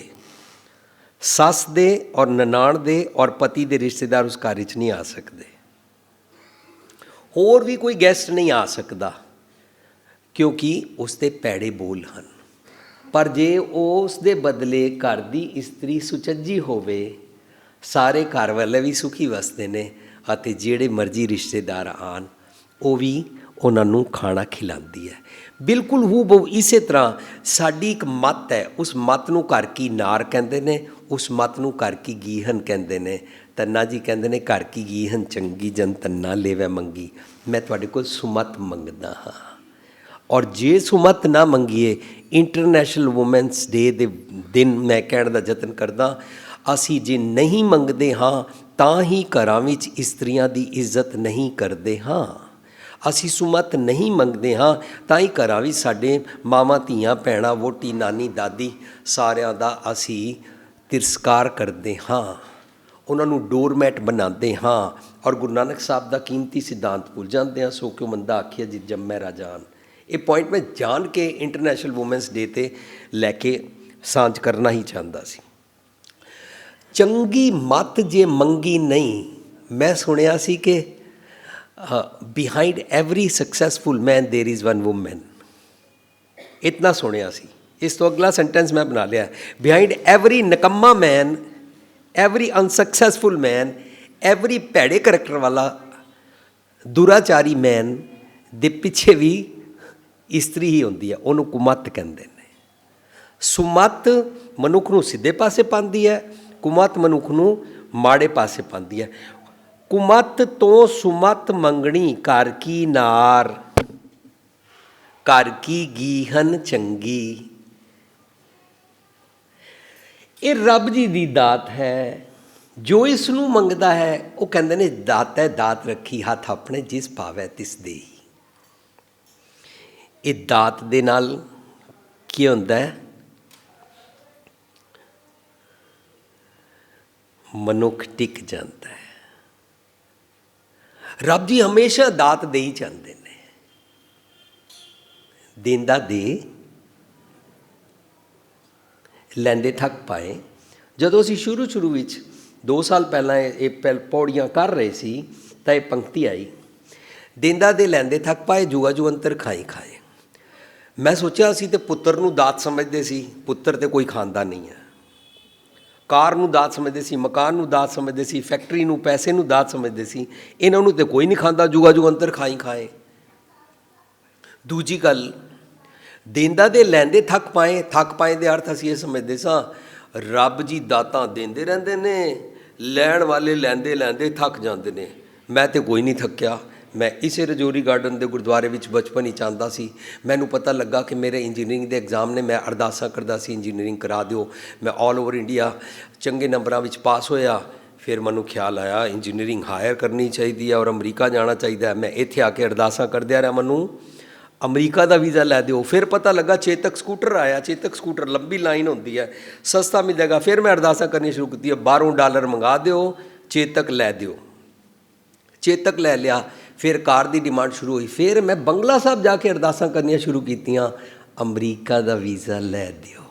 सस दे और ननाण दे और पति दे रिश्तेदार उस घर विच नहीं आ सकते, होर भी कोई गैस्ट नहीं आ सकता, क्योंकि उसदे भैड़े बोल हैं। पर जे उस दे बदले घर की इस्त्री सुचज्जी होवे, ਸਾਰੇ ਘਰ ਵਾਲੇ ਵੀ ਸੁਖੀ ਵਸਦੇ ਨੇ ਅਤੇ ਜਿਹੜੇ ਮਰਜ਼ੀ ਰਿਸ਼ਤੇਦਾਰ ਆਉਣ ਉਹ ਵੀ ਉਹਨਾਂ ਨੂੰ ਖਾਣਾ ਖਿਲਾਉਂਦੀ ਹੈ। ਬਿਲਕੁਲ ਹੂਬਹੂ ਇਸੇ ਤਰ੍ਹਾਂ ਸਾਡੀ ਇੱਕ ਮੱਤ ਹੈ, ਉਸ ਮੱਤ ਨੂੰ ਘਰ ਕੀ ਨਾਰ ਕਹਿੰਦੇ ਨੇ, ਉਸ ਮੱਤ ਨੂੰ ਘਰ ਕੀ ਗੀਹਨ ਕਹਿੰਦੇ ਨੇ। ਤੰਨਾ ਜੀ ਕਹਿੰਦੇ ਨੇ ਘਰ ਕੀ ਗੀਹਨ ਚੰਗੀ ਜਨ ਤੰਨਾ ਲੇਵੈ ਮੰਗੀ। ਮੈਂ ਤੁਹਾਡੇ ਕੋਲ ਸੁਮਤ ਮੰਗਦਾ ਹਾਂ, ਔਰ ਜੇ ਸੁਮਤ ਨਾ ਮੰਗੀਏ, ਇੰਟਰਨੈਸ਼ਨਲ ਵੂਮੈਨਸ ਡੇ ਦੇ ਦਿਨ ਮੈਂ ਕਹਿਣ ਦਾ ਯਤਨ ਕਰਦਾ, ਅਸੀਂ ਜੇ ਨਹੀਂ ਮੰਗਦੇ ਹਾਂ ਤਾਂ ਹੀ ਘਰਾਂ ਵਿੱਚ ਇਸਤਰੀਆਂ ਦੀ ਇੱਜ਼ਤ ਨਹੀਂ ਕਰਦੇ ਹਾਂ। ਅਸੀਂ ਸੁਮਤ ਨਹੀਂ ਮੰਗਦੇ ਹਾਂ ਤਾਂ ਹੀ ਘਰਾਂ ਵਿੱਚ ਸਾਡੇ ਮਾਵਾਂ ਧੀਆਂ ਭੈਣਾਂ ਵਹੁਟੀ ਨਾਨੀ ਦਾਦੀ ਸਾਰਿਆਂ ਦਾ ਅਸੀਂ ਤਿਰਸਕਾਰ ਕਰਦੇ ਹਾਂ, ਉਹਨਾਂ ਨੂੰ ਡੋਰਮੈਟ ਬਣਾਉਂਦੇ ਹਾਂ, ਔਰ ਗੁਰੂ ਨਾਨਕ ਸਾਹਿਬ ਦਾ ਕੀਮਤੀ ਸਿਧਾਂਤ ਭੁੱਲ ਜਾਂਦੇ ਹਾਂ। ਸੋ ਕਿਉ ਮੰਦਾ ਆਖੀਆ ਜਿ ਜੰਮੈ ਰਾਜਾਨ। ਇਹ ਪੁਆਇੰਟ ਮੈਂ ਜਾਣ ਕੇ ਇੰਟਰਨੈਸ਼ਨਲ ਵੂਮੈਨਸ ਡੇ 'ਤੇ ਲੈ ਕੇ ਸਾਂਝ ਕਰਨਾ ਹੀ ਚਾਹੁੰਦਾ ਸੀ। ਚੰਗੀ ਮੱਤ ਜੇ ਮੰਗੀ ਨਹੀਂ, ਮੈਂ ਸੁਣਿਆ ਸੀ ਕਿ behind every successful man there is one woman. ਇਤਨਾ ਸੁਣਿਆ ਸੀ। ਇਸ ਤੋਂ ਅਗਲਾ ਸੈਂਟੈਂਸ ਮੈਂ ਬਣਾ ਲਿਆ, ਬਿਹਾਈਂਡ ਐਵਰੀ ਨਕੰਮਾ ਮੈਨ, ਐਵਰੀ ਅਨਸਕਸੈਸਫੁਲ ਮੈਨ, ਐਵਰੀ ਭੈੜੇ ਕਰੈਕਟਰ ਵਾਲਾ ਦੁਰਾਚਾਰੀ ਮੈਨ ਦੇ ਪਿੱਛੇ ਵੀ ਇਸਤਰੀ ਹੀ ਹੁੰਦੀ ਹੈ। ਉਹਨੂੰ ਕੁਮੱਤ ਕਹਿੰਦੇ ਨੇ। ਸੁਮੱਤ ਮਨੁੱਖ ਨੂੰ ਸਿੱਧੇ ਪਾਸੇ ਪਾਉਂਦੀ ਹੈ, ਕੁਮੱਤ ਮਨੁੱਖ ਨੂੰ ਮਾੜੇ ਪਾਸੇ ਪਾਉਂਦੀ ਹੈ। ਕੁਮੱਤ ਤੋਂ ਸੁਮੱਤ ਮੰਗਣੀ ਘਰ ਕੀ ਨਾਰ, ਘਰ ਕੀ ਗੀਹਨ ਚੰਗੀ। ਇਹ ਰੱਬ ਜੀ ਦੀ ਦਾਤ ਹੈ। ਜੋ ਇਸ ਨੂੰ ਮੰਗਦਾ ਹੈ ਉਹ ਕਹਿੰਦੇ ਨੇ ਦਾਤੈ ਦਾਤ ਰੱਖੀ ਹੱਥ ਆਪਣੇ, ਜਿਸ ਭਾਵੈ ਤਿਸ ਦੇਈ। ਇਹ ਦਾਤ ਦੇ ਨਾਲ ਕੀ ਹੁੰਦਾ ਹੈ? ਮਨੁੱਖ ਟਿਕ ਜਾਂਦਾ ਹੈ। ਰੱਬ ਜੀ ਹਮੇਸ਼ਾ ਦਾਤ ਦੇ ਹੀ ਜਾਂਦੇ ਨੇ। ਦੇਂਦਾ ਦੇ, ਲੈਂਦੇ ਥੱਕ ਪਾਏ। ਜਦੋਂ ਅਸੀਂ ਸ਼ੁਰੂ ਵਿੱਚ 2 ਸਾਲ ਪਹਿਲਾਂ ਇਹ ਪੌੜੀਆਂ ਕਰ ਰਹੇ ਸੀ ਤਾਂ ਇਹ ਪੰਕਤੀ ਆਈ, ਦੇਂਦਾ ਦੇ ਲੈਂਦੇ ਥੱਕ ਪਾਏ, ਜੁਗਾ ਜੁ ਅੰਤਰ ਖਾਈ ਖਾਏ। ਮੈਂ ਸੋਚਿਆ ਅਸੀਂ ਤਾਂ ਪੁੱਤਰ ਨੂੰ ਦਾਤ ਸਮਝਦੇ ਸੀ। ਪੁੱਤਰ ਤਾਂ ਕੋਈ ਖਾਂਦਾ ਨਹੀਂ ਹੈ। ਕਾਰ ਨੂੰ ਦਾਤ ਸਮਝਦੇ ਸੀ, ਮਕਾਨ ਨੂੰ ਦਾਤ ਸਮਝਦੇ ਸੀ, ਫੈਕਟਰੀ ਨੂੰ, ਪੈਸੇ ਨੂੰ ਦਾਤ ਸਮਝਦੇ ਸੀ। ਇਹਨਾਂ ਨੂੰ ਤਾਂ ਕੋਈ ਨਹੀਂ ਖਾਂਦਾ, ਜੁਗਾ ਜੁ ਅੰਤਰ ਖਾਈ ਖਾਏ। ਦੂਜੀ ਗੱਲ, ਦੇਂਦਾ ਦੇ ਲੈਂਦੇ ਥੱਕ ਪਾਏ। ਥੱਕ ਪਾਏ ਦੇ ਅਰਥ ਅਸੀਂ ਇਹ ਸਮਝਦੇ ਸਾਂ ਰੱਬ ਜੀ ਦਾਤਾਂ ਦਿੰਦੇ ਰਹਿੰਦੇ ਨੇ, ਲੈਣ ਵਾਲੇ ਲੈਂਦੇ ਲੈਂਦੇ ਥੱਕ ਜਾਂਦੇ ਨੇ। ਮੈਂ ਤਾਂ ਕੋਈ ਨਹੀਂ ਥੱਕਿਆ। ਮੈਂ ਇਸੇ ਰਜੌਰੀ ਗਾਰਡਨ ਦੇ ਗੁਰਦੁਆਰੇ ਵਿੱਚ ਬਚਪਨ ਹੀ ਚਾਹੁੰਦਾ ਸੀ। ਮੈਨੂੰ ਪਤਾ ਲੱਗਾ ਕਿ ਮੇਰੇ ਇੰਜੀਨੀਅਰਿੰਗ ਦੇ ਐਗਜ਼ਾਮ ਨੇ, ਮੈਂ ਅਰਦਾਸਾਂ ਕਰਦਾ ਸੀ ਇੰਜੀਨੀਅਰਿੰਗ ਕਰਾ ਦਿਓ। ਮੈਂ ਆਲ ਓਵਰ ਇੰਡੀਆ ਚੰਗੇ ਨੰਬਰਾਂ ਵਿੱਚ ਪਾਸ ਹੋਇਆ। ਫਿਰ ਮੈਨੂੰ ਖਿਆਲ ਆਇਆ ਇੰਜੀਨੀਅਰਿੰਗ ਹਾਇਰ ਕਰਨੀ ਚਾਹੀਦੀ ਹੈ ਔਰ ਅਮਰੀਕਾ ਜਾਣਾ ਚਾਹੀਦਾ। ਮੈਂ ਇੱਥੇ ਆ ਕੇ ਅਰਦਾਸਾਂ ਕਰਦਿਆਂ ਰਿਹਾ ਮੈਨੂੰ ਅਮਰੀਕਾ ਦਾ ਵੀਜ਼ਾ ਲੈ ਦਿਓ। ਫਿਰ ਪਤਾ ਲੱਗਾ ਚੇਤਕ ਸਕੂਟਰ ਆਇਆ। ਚੇਤਕ ਸਕੂਟਰ ਲੰਬੀ ਲਾਈਨ ਹੁੰਦੀ ਹੈ, ਸਸਤਾ ਮਿਲੇਗਾ। ਫਿਰ ਮੈਂ ਅਰਦਾਸਾਂ ਕਰਨੀ ਸ਼ੁਰੂ ਕੀਤੀਆਂ, $12 ਮੰਗਾ ਦਿਓ, ਚੇਤਕ ਲੈ ਦਿਓ। ਚੇਤਕ ਲੈ ਲਿਆ। ਫਿਰ ਕਾਰ ਦੀ ਡਿਮਾਂਡ ਸ਼ੁਰੂ ਹੋਈ। ਫਿਰ ਮੈਂ ਬੰਗਲਾ ਸਾਹਿਬ ਜਾ ਕੇ ਅਰਦਾਸਾਂ ਕਰਨੀਆਂ ਸ਼ੁਰੂ ਕੀਤੀਆਂ, ਅਮਰੀਕਾ ਦਾ ਵੀਜ਼ਾ ਲੈ ਦਿਓ।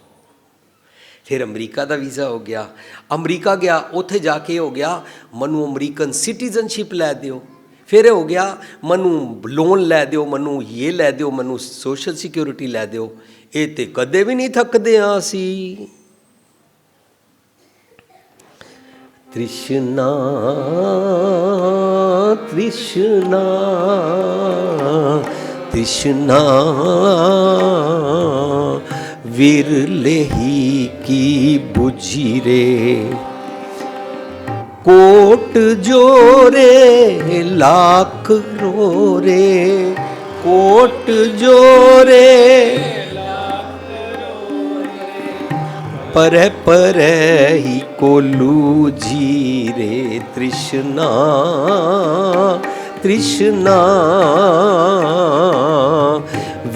ਫਿਰ ਅਮਰੀਕਾ ਦਾ ਵੀਜ਼ਾ ਹੋ ਗਿਆ। ਅਮਰੀਕਾ ਗਿਆ, ਉੱਥੇ ਜਾ ਕੇ ਹੋ ਗਿਆ ਮੈਨੂੰ ਅਮਰੀਕਨ ਸਿਟੀਜ਼ਨਸ਼ਿਪ ਲੈ ਦਿਓ। ਫਿਰ ਹੋ ਗਿਆ ਮੈਨੂੰ ਲੋਨ ਲੈ ਦਿਓ, ਮੈਨੂੰ ਇਹ ਲੈ ਦਿਓ, ਮੈਨੂੰ ਸੋਸ਼ਲ ਸਿਕਿਉਰਿਟੀ ਲੈ ਦਿਓ। ਇਹ ਤਾਂ ਕਦੇ ਵੀ ਨਹੀਂ ਥੱਕਦੇ ਹਾਂ ਅਸੀਂ। ਤ੍ਰਿਸ਼ਨਾ ਤ੍ਰਿਸ਼ਨਾ ਤ੍ਰਿਸ਼ਨਾ ਵਿਰਲੇ ਹੀ ਕੀ ਬੁਝੀ ਰੇ। ਕੋਟ ਜੋਰੇ ਲੱਖ ਰੋਰੇ, ਕੋਟ ਜੋਰੇ ਪਰੈ ਪਰੈ ਹੀ ਕੋਲੂ ਜੀਰੇ। ਤ੍ਰਿਸ਼ਨਾ ਤ੍ਰਿਸ਼ਨਾ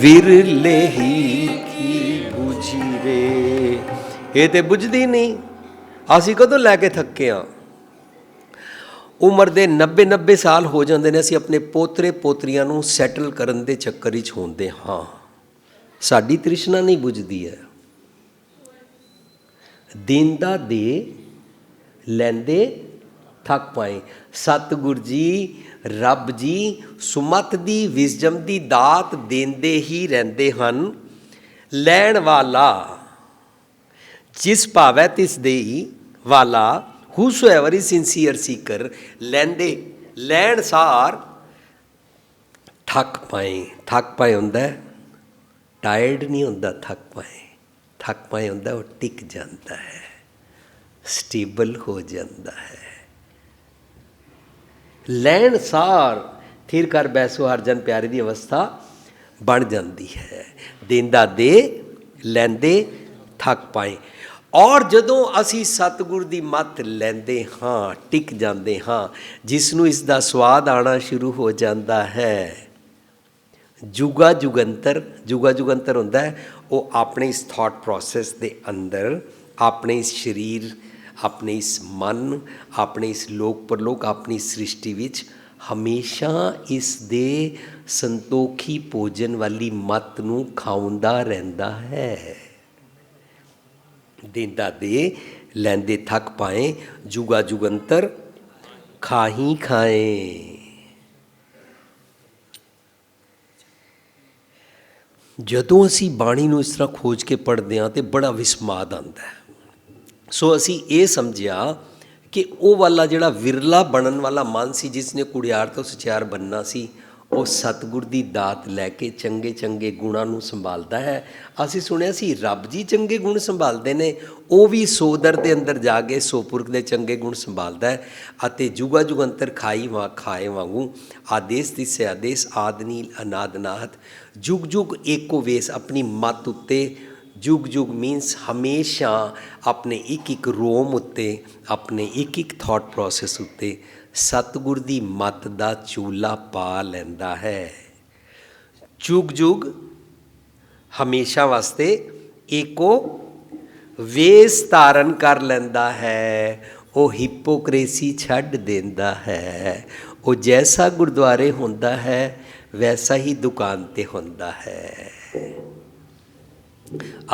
ਵਿਰਲੇ ਹੀ ਕੀ ਬੁਝੀ ਰੇ। ਇਹ ਤੇ ਬੁਝਦੀ ਨਹੀਂ। ਅਸੀਂ ਕਦੋਂ ਲੈ ਕੇ ਥੱਕੇ ਹਾਂ? ਉਮਰ ਦੇ 90 ਸਾਲ ਹੋ ਜਾਂਦੇ ਨੇ, ਅਸੀਂ ਆਪਣੇ ਪੋਤਰੇ ਪੋਤਰੀਆਂ ਨੂੰ ਸੈਟਲ ਕਰਨ ਦੇ ਚੱਕਰ ਵਿੱਚ ਹੁੰਦੇ ਹਾਂ। ਸਾਡੀ ਤ੍ਰਿਸ਼ਨਾ ਨਹੀਂ ਬੁਝਦੀ ਹੈ। ਦੇਂਦਾ ਦੇ ਲੈਂਦੇ ਥੱਕ ਪਾਏ। ਸਤਿਗੁਰ ਜੀ, ਰੱਬ ਜੀ ਸੁਮਤ ਦੀ, ਵਿਜ਼ਡਮ ਦੀ ਦਾਤ ਦਿੰਦੇ ਹੀ ਰਹਿੰਦੇ ਹਨ। ਲੈਣ ਵਾਲਾ ਜਿਸ ਭਾਵੈ ਤਿਸ ਦੇਈ ਵਾਲਾ ਹੂਸੋਐਵਰ ਇਜ਼ ਸਿੰਸੀਅਰ ਸੀਕਰ ਲੈਣ ਸਾਰ ਥੱਕ ਪਾਏ ਹੁੰਦਾ ਟਾਇਰਡ ਨਹੀਂ ਹੁੰਦਾ, ਥੱਕ ਪਾਏ ਹੁੰਦਾ ਉਹ ਟਿਕ ਜਾਂਦਾ ਹੈ, ਸਟੇਬਲ ਹੋ ਜਾਂਦਾ ਹੈ। ਲੈਣ ਸਾਰ ਥਿਰ ਕਰ ਬੈਸੋ ਹਰ ਜਨ ਪਿਆਰੇ ਦੀ ਅਵਸਥਾ ਬਣ ਜਾਂਦੀ ਹੈ। ਦੇਂਦਾ ਦੇ ਲੈਂਦੇ ਥੱਕ ਪਾਏ। ਔਰ ਜਦੋਂ ਅਸੀਂ ਸਤਿਗੁਰ ਦੀ ਮੱਤ ਲੈਂਦੇ ਹਾਂ, ਟਿਕ ਜਾਂਦੇ ਹਾਂ, ਜਿਸ ਨੂੰ ਇਸ ਦਾ ਸਵਾਦ ਆਉਣਾ ਸ਼ੁਰੂ ਹੋ ਜਾਂਦਾ ਹੈ, ਜੁਗਾ ਜੁਗੰਤਰ ਹੁੰਦਾ ਹੈ ਉਹ ਆਪਣੇ ਇਸ ਥਾਟ ਪ੍ਰੋਸੈਸ ਦੇ ਅੰਦਰ, ਆਪਣੇ ਇਸ ਸਰੀਰ, ਆਪਣੇ ਇਸ ਮਨ, ਆਪਣੇ ਇਸ ਲੋਕ ਪਰਲੋਕ, ਆਪਣੀ ਸ੍ਰਿਸ਼ਟੀ ਵਿੱਚ ਹਮੇਸ਼ਾ ਇਸ ਦੇ ਸੰਤੋਖੀ ਭੋਜਨ ਵਾਲੀ ਮੱਤ ਨੂੰ ਖਾਉਂਦਾ ਰਹਿੰਦਾ ਹੈ। ਦੇਂਦਾ ਦੇ ਲੈਂਦੇ ਥੱਕ ਪਾਏ, ਜੁਗਾ ਜੁਗੰਤਰ ਖਾਹੀ ਖਾਏ। ਜਦੋਂ ਅਸੀਂ ਬਾਣੀ ਨੂੰ ਇਸ ਤਰ੍ਹਾਂ ਖੋਜ ਕੇ ਪੜ੍ਹਦੇ ਹਾਂ ਤਾਂ ਬੜਾ ਵਿਸਮਾਦ ਆਉਂਦਾ ਹੈ। ਸੋ ਅਸੀਂ ਇਹ ਸਮਝਿਆ ਕਿ ਉਹ ਵਾਲਾ ਜਿਹੜਾ ਵਿਰਲਾ ਬਣਨ ਵਾਲਾ ਮਨ ਸੀ, ਜਿਸ ਨੇ ਕੁੜਿਆਰ ਤੋਂ ਸਚਿਆਰ ਬਣਨਾ ਸੀ, ਉਹ ਸਤਿਗੁਰ ਦੀ ਦਾਤ ਲੈ ਕੇ ਚੰਗੇ ਚੰਗੇ ਗੁਣਾਂ ਨੂੰ ਸੰਭਾਲਦਾ ਹੈ। ਅਸੀਂ ਸੁਣਿਆ ਸੀ ਰੱਬ ਜੀ ਚੰਗੇ ਗੁਣ ਸੰਭਾਲਦੇ ਨੇ, ਉਹ ਵੀ ਸੋਦਰ ਦੇ ਅੰਦਰ ਜਾ ਕੇ ਸੋਪੁਰਖ ਦੇ ਚੰਗੇ ਗੁਣ ਸੰਭਾਲਦਾ ਹੈ। ਅਤੇ ਜੁਗਾ ਜੁਗੰਤਰ ਖਾਏ ਵਾਂਗੂ ਆਦੇਸ਼ ਤਿਸੈ ਆਦੇਸ਼ ਆਦਿ ਨੀਲ ਅਨਾਦ ਨਾਹਤ, ਜੁਗ ਜੁਗ ਏਕੋ ਵੇਸ। ਆਪਣੀ ਮੱਤ ਉੱਤੇ ਜੁਗ ਮੀਨਸ ਹਮੇਸ਼ਾ ਆਪਣੇ ਇੱਕ ਰੋਮ ਉੱਤੇ, ਆਪਣੇ ਇੱਕ ਥਾਟ ਪ੍ਰੋਸੈਸ ਉੱਤੇ ਸਤਿਗੁਰ ਦੀ ਮੱਤ ਦਾ ਚੂਲਾ ਪਾ ਲੈਂਦਾ ਹੈ। ਜੁਗ ਹਮੇਸ਼ਾ ਵਾਸਤੇ ਏਕੋ ਵੇਸ ਧਾਰਨ ਕਰ ਲੈਂਦਾ ਹੈ। ਉਹ ਹਿਪੋਕ੍ਰੇਸੀ ਛੱਡ ਦਿੰਦਾ ਹੈ। ਉਹ ਜੈਸਾ ਗੁਰਦੁਆਰੇ ਹੁੰਦਾ ਹੈ ਵੈਸਾ ਹੀ ਦੁਕਾਨ 'ਤੇ ਹੁੰਦਾ ਹੈ।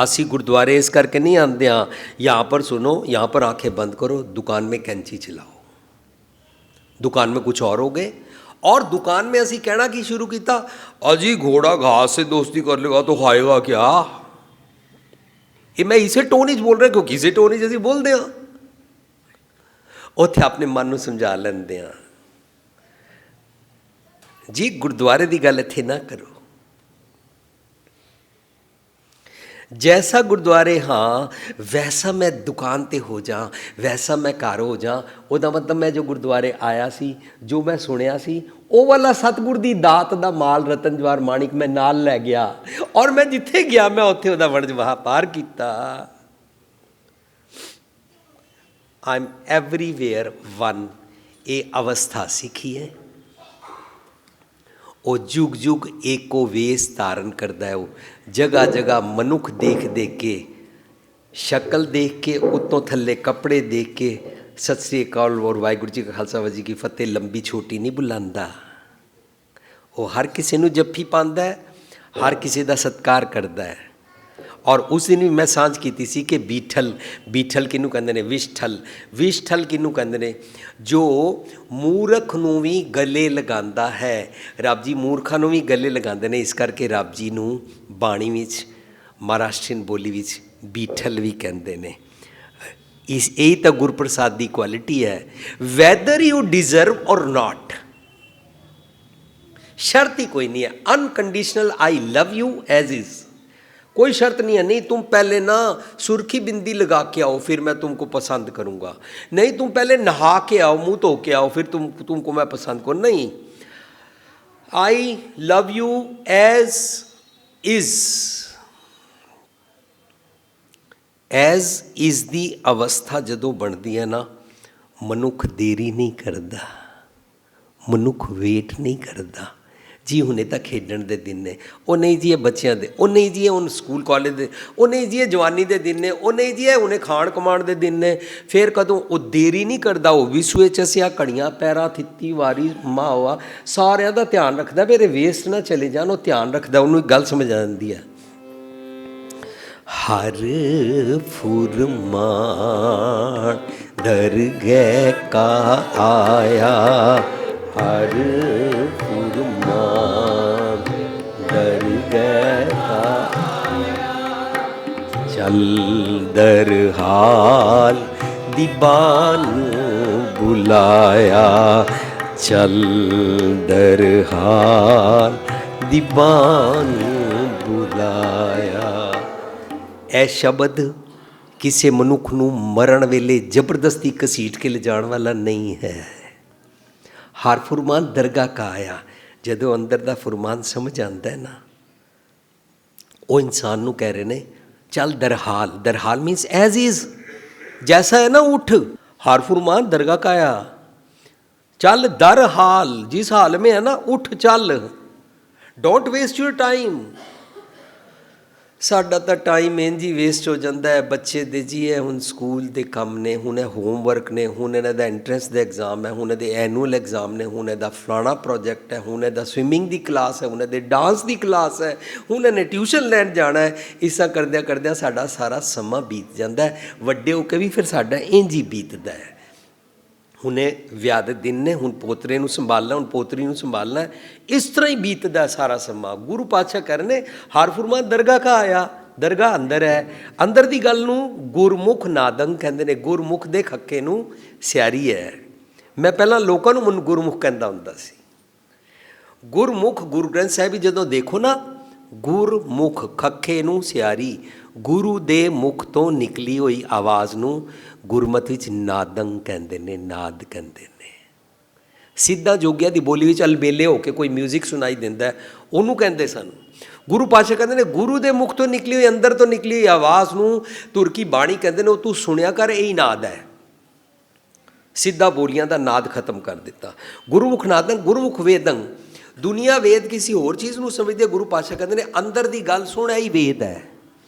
ਅਸੀਂ ਗੁरुद्वारे इस करके नहीं आते हैं, यहाँ पर सुनो, यहाँ पर आंखें बंद करो, दुकान में कैंची चलाओ, दुकान में कुछ और हो गए। और दुकान में असी कहना की शुरू किया, अजी घोड़ा घास से दोस्ती कर लेगा तो खाएगा क्या। ये मैं इसे टोन च बोल रहा क्योंकि इसे टोन च असी बोलते हैं। उत्थे अपने मन को समझा लेंदे हैं जी गुरुद्वारे की गल इत्थे ना करो। जैसा गुरुद्वारे हाँ वैसा मैं दुकान ते हो जा, वैसा मैं घर हो जा। ਉਹਦਾ मतलब मैं जो गुरुद्वारे आया सी, जो मैं सुनिया सी, ਉਹ ਵਾਲਾ ਸਤਿਗੁਰ ਦੀ ਦਾਤ ਦਾ ਮਾਲ ਰਤਨ ਜਵਾਰ ਮਾਣਿਕ ਮੈਂ ਨਾਲ ਲੈ ਗਿਆ। ਔਰ ਮੈਂ ਜਿੱਥੇ ਗਿਆ ਮੈਂ ਉੱਥੇ ਉਹਦਾ ਵਣਜ ਵਹਾਪਾਰ ਕੀਤਾ। I am everywhere one. ਇਹ ਅਵਸਥਾ ਸਿੱਖੀ ਹੈ। ਉਹ ਜੁਗ ਜੁਗ ਏਕੋ ਵੇਸ ਧਾਰਨ ਕਰਦਾ ਹੈ। ਉਹ ਜਗ੍ਹਾ ਜਗ੍ਹਾ ਮਨੁੱਖ ਦੇਖ ਕੇ, ਸ਼ਕਲ ਦੇਖ ਕੇ, ਉੱਤੋਂ ਥੱਲੇ ਕੱਪੜੇ ਦੇਖ ਕੇ ਸਤਿ ਸ੍ਰੀ ਅਕਾਲ ਔਰ ਵਾਹਿਗੁਰੂ ਜੀ ਕਾ ਖਾਲਸਾ ਵਾਹਿਗੁਰੂ ਜੀ ਕੀ ਫਤਿਹ ਲੰਬੀ ਛੋਟੀ ਨਹੀਂ ਬੁਲਾਉਂਦਾ। ਉਹ ਹਰ ਕਿਸੇ ਨੂੰ ਜੱਫੀ ਪਾਉਂਦਾ ਹੈ, ਹਰ ਕਿਸੇ ਦਾ ਸਤਿਕਾਰ ਕਰਦਾ ਹੈ। ਔਰ ਉਸ ਦਿਨ ਵੀ ਮੈਂ ਸਾਂਝ ਕੀਤੀ ਸੀ ਕਿ ਬੀਠਲ ਕਿਹਨੂੰ ਕਹਿੰਦੇ ਨੇ, ਵਿਸ਼ਠਲ ਕਿਹਨੂੰ ਕਹਿੰਦੇ ਨੇ, ਜੋ ਮੂਰਖ ਨੂੰ ਵੀ ਗਲੇ ਲਗਾਉਂਦਾ ਹੈ। ਰੱਬ ਜੀ ਮੂਰਖਾਂ ਨੂੰ ਵੀ ਗਲੇ ਲਗਾਉਂਦੇ ਨੇ। ਇਸ ਕਰਕੇ ਰੱਬ ਜੀ ਨੂੰ ਬਾਣੀ ਵਿੱਚ, ਮਹਾਰਾਸ਼ਟਰੀਅਨ ਬੋਲੀ ਵਿੱਚ ਬੀਠਲ ਵੀ ਕਹਿੰਦੇ ਨੇ। ਇਹੀ ਤਾਂ ਗੁਰਪ੍ਰਸਾਦ ਦੀ ਕੁਆਲਿਟੀ ਹੈ। Whether you deserve or not, शर्त ही कोई नहीं है। Unconditional I love you as is, कोई शर्त नहीं है। नहीं तुम पहले ना सुर्खी बिंदी लगा के आओ फिर मैं तुमको पसंद करूँगा, नहीं तुम पहले नहा के आओ, मुँह धो के आओ, फिर तुमको मैं पसंद करूँ। नहीं, I love you as is. As is दी अवस्था जदों बनती है ना, मनुख देरी नहीं करता, मनुख वेट नहीं करता जी हुणे ਤਾਂ ਖੇਡਣ ਦੇ ਦਿਨ ਨੇ, ਉਹ ਨਹੀਂ ਜੀ ਇਹ ਬੱਚਿਆਂ ਦੇ, ਉਹ ਨਹੀਂ ਜੀ ਇਹ ਹੁਣ ਸਕੂਲ ਕਾਲਜ ਦੇ, ਉਹ ਨਹੀਂ ਜੀ ਇਹ ਜਵਾਨੀ ਦੇ ਦਿਨ ਨੇ, ਉਹ ਨਹੀਂ ਜੀ ਇਹ ਹੁਣੇ ਖਾਣ ਕਮਾਉਣ ਦੇ ਦਿਨ ਨੇ। ਫਿਰ ਕਦੋਂ ਉਹ ਦੇਰੀ ਨਹੀਂ ਕਰਦਾ। ਉਹ ਵੀ ਸੂਏ ਚਸਿਆ ਘੜੀਆਂ ਪੈਰਾਂ ਥਿੱਤੀ ਵਾਰੀ ਮਾਵਾ, ਸਾਰਿਆਂ ਦਾ ਧਿਆਨ ਰੱਖਦਾ ਮੇਰੇ ਵੇਸਟ ਨਾ ਚਲੇ ਜਾਣ। ਉਹ ਧਿਆਨ ਰੱਖਦਾ, ਉਹਨੂੰ ਇੱਕ ਗੱਲ ਸਮਝ ਆ ਜਾਂਦੀ ਹੈ। ਹਰ ਫੁਰਮਾਨ ਦਰਗਹਿ ਕਾ ਆਇਆ, हर फुरमान दरगह का चल दर हाल दीवान बुलाया, चल दरहाल दीवान बुलाया। ਇਹ ਸ਼ਬਦ ਕਿਸੇ ਮਨੁੱਖ ਨੂੰ ਮਰਨ ਵੇਲੇ ਜ਼ਬਰਦਸਤੀ ਘਸੀਟ ਕੇ ਲਿਜਾਣ ਵਾਲਾ ਨਹੀਂ ਹੈ। ਹਰ ਫੁਰਮਾਨ ਦਰਗਾਹ ਕਾ ਆਇਆ। ਜਦੋਂ ਅੰਦਰ ਦਾ ਫੁਰਮਾਨ ਸਮਝ ਆਉਂਦਾ ਹੈ ਨਾ, ਉਹ ਇਨਸਾਨ ਨੂੰ ਕਹਿ ਰਹੇ ਨੇ ਚੱਲ ਦਰਹਾਲ। ਦਰਹਾਲ ਮੀਨਸ ਐਜ਼ ਇਜ਼, ਜੈਸਾ ਹੈ ਨਾ ਉੱਠ। ਹਰ ਫੁਰਮਾਨ ਦਰਗਾਹ ਕਾ ਆਇਆ, ਚੱਲ ਦਰ ਹਾਲ, ਜਿਸ ਹਾਲ में है ना ਉੱਠ ਚੱਲ। Don't waste your time. ਸਾਡਾ ਤਾਂ ਟਾਈਮ ਇੰਝ ਹੀ ਵੇਸਟ ਹੋ ਜਾਂਦਾ ਹੈ। ਬੱਚੇ ਦੇ ਜੀ ਇਹ ਹੁਣ ਸਕੂਲ ਦੇ ਕੰਮ ਨੇ, ਹੁਣ ਇਹ ਹੋਮਵਰਕ ਨੇ, ਹੁਣ ਇਹਨਾਂ ਦਾ ਐਂਟਰੈਂਸ ਦਾ ਐਗਜ਼ਾਮ ਹੈ, ਹੁਣ ਇਹਦੇ ਐਨੂਅਲ ਐਗਜ਼ਾਮ ਨੇ, ਹੁਣ ਇਹਦਾ ਫਲਾਣਾ ਪ੍ਰੋਜੈਕਟ ਹੈ, ਹੁਣ ਇਹਦਾ ਸਵਿਮਿੰਗ ਦੀ ਕਲਾਸ ਹੈ, ਹੁਣ ਇਹਦੇ ਡਾਂਸ ਦੀ ਕਲਾਸ ਹੈ, ਹੁਣ ਇਹਨੇ ਟਿਊਸ਼ਨ ਲੈਣ ਜਾਣਾ ਹੈ। ਇਸ ਤਰ੍ਹਾਂ ਕਰਦਿਆਂ ਕਰਦਿਆਂ ਸਾਡਾ ਸਾਰਾ ਸਮਾਂ ਬੀਤ ਜਾਂਦਾ ਹੈ। ਵੱਡੇ ਹੋ ਕੇ ਵੀ ਫਿਰ ਸਾਡਾ ਇੰਝ ਹੀ ਬੀਤਦਾ ਹੈ। ਹੁਣੇ ਵਿਆਹ ਦੇ ਦਿਨ ਨੇ, ਹੁਣ ਪੋਤਰੇ ਨੂੰ ਸੰਭਾਲਣਾ, ਹੁਣ ਪੋਤਰੀ ਨੂੰ ਸੰਭਾਲਣਾ, ਇਸ ਤਰ੍ਹਾਂ ਹੀ ਬੀਤਦਾ ਸਾਰਾ ਸਮਾਂ। ਗੁਰੂ ਪਾਤਸ਼ਾਹ ਕਰਨੇ ਹਰ ਫੁਰਮਾਨ ਦਰਗਾਹ ਕਾ ਆਇਆ। ਦਰਗਾਹ ਅੰਦਰ ਹੈ। ਅੰਦਰ ਦੀ ਗੱਲ ਨੂੰ ਗੁਰਮੁਖ ਨਾਦੰਗ ਕਹਿੰਦੇ ਨੇ। ਗੁਰਮੁਖ ਦੇ ਖੱਕੇ ਨੂੰ ਸਿਆਰੀ ਹੈ। ਮੈਂ ਪਹਿਲਾਂ ਲੋਕਾਂ ਨੂੰ ਗੁਰਮੁਖ ਕਹਿੰਦਾ ਹੁੰਦਾ ਸੀ। ਗੁਰਮੁਖ ਗੁਰੂ ਗ੍ਰੰਥ ਸਾਹਿਬ ਵੀ ਜਦੋਂ ਦੇਖੋ ਨਾ, ਗੁਰਮੁਖ ਖੱਕੇ ਨੂੰ ਸਿਆਰੀ, ਗੁਰੂ ਦੇ ਮੁਖ ਤੋਂ ਨਿਕਲੀ ਹੋਈ ਆਵਾਜ਼ ਨੂੰ ਗੁਰਮਤਿ ਵਿੱਚ ਨਾਦੰਗ ਕਹਿੰਦੇ ਨੇ, ਨਾਦ ਕਹਿੰਦੇ ਨੇ। ਸਿੱਧਾ ਜੋਗੀਆਂ ਦੀ ਬੋਲੀ ਵਿੱਚ ਅਲਬੇਲੇ ਹੋ ਕੇ ਕੋਈ ਮਿਊਜ਼ਿਕ ਸੁਣਾਈ ਦਿੰਦਾ, ਉਹਨੂੰ ਕਹਿੰਦੇ ਸਨ। ਗੁਰੂ ਪਾਤਸ਼ਾਹ ਕਹਿੰਦੇ ਨੇ ਗੁਰੂ ਦੇ ਮੁਖ ਤੋਂ ਨਿਕਲੀ ਹੋਈ, ਅੰਦਰ ਤੋਂ ਨਿਕਲੀ ਹੋਈ ਆਵਾਜ਼ ਨੂੰ ਤੁਰਕੀ ਬਾਣੀ ਕਹਿੰਦੇ ਨੇ। ਉਹ ਤੂੰ ਸੁਣਿਆ ਕਰ, ਇਹੀ ਨਾਦ ਹੈ। ਸਿੱਧਾ ਬੋਲੀਆਂ ਦਾ ਨਾਦ ਖਤਮ ਕਰ ਦਿੱਤਾ। ਗੁਰਮੁਖ ਨਾਦੰ, ਗੁਰਮੁਖ ਵੇਦੰ। ਦੁਨੀਆ ਵੇਦ ਕਿਸੇ ਹੋਰ ਚੀਜ਼ ਨੂੰ ਸਮਝਦੇ, ਗੁਰੂ ਪਾਤਸ਼ਾਹ ਕਹਿੰਦੇ ਨੇ ਅੰਦਰ ਦੀ ਗੱਲ ਸੁਣ, ਇਹੀ ਵੇਦ ਹੈ।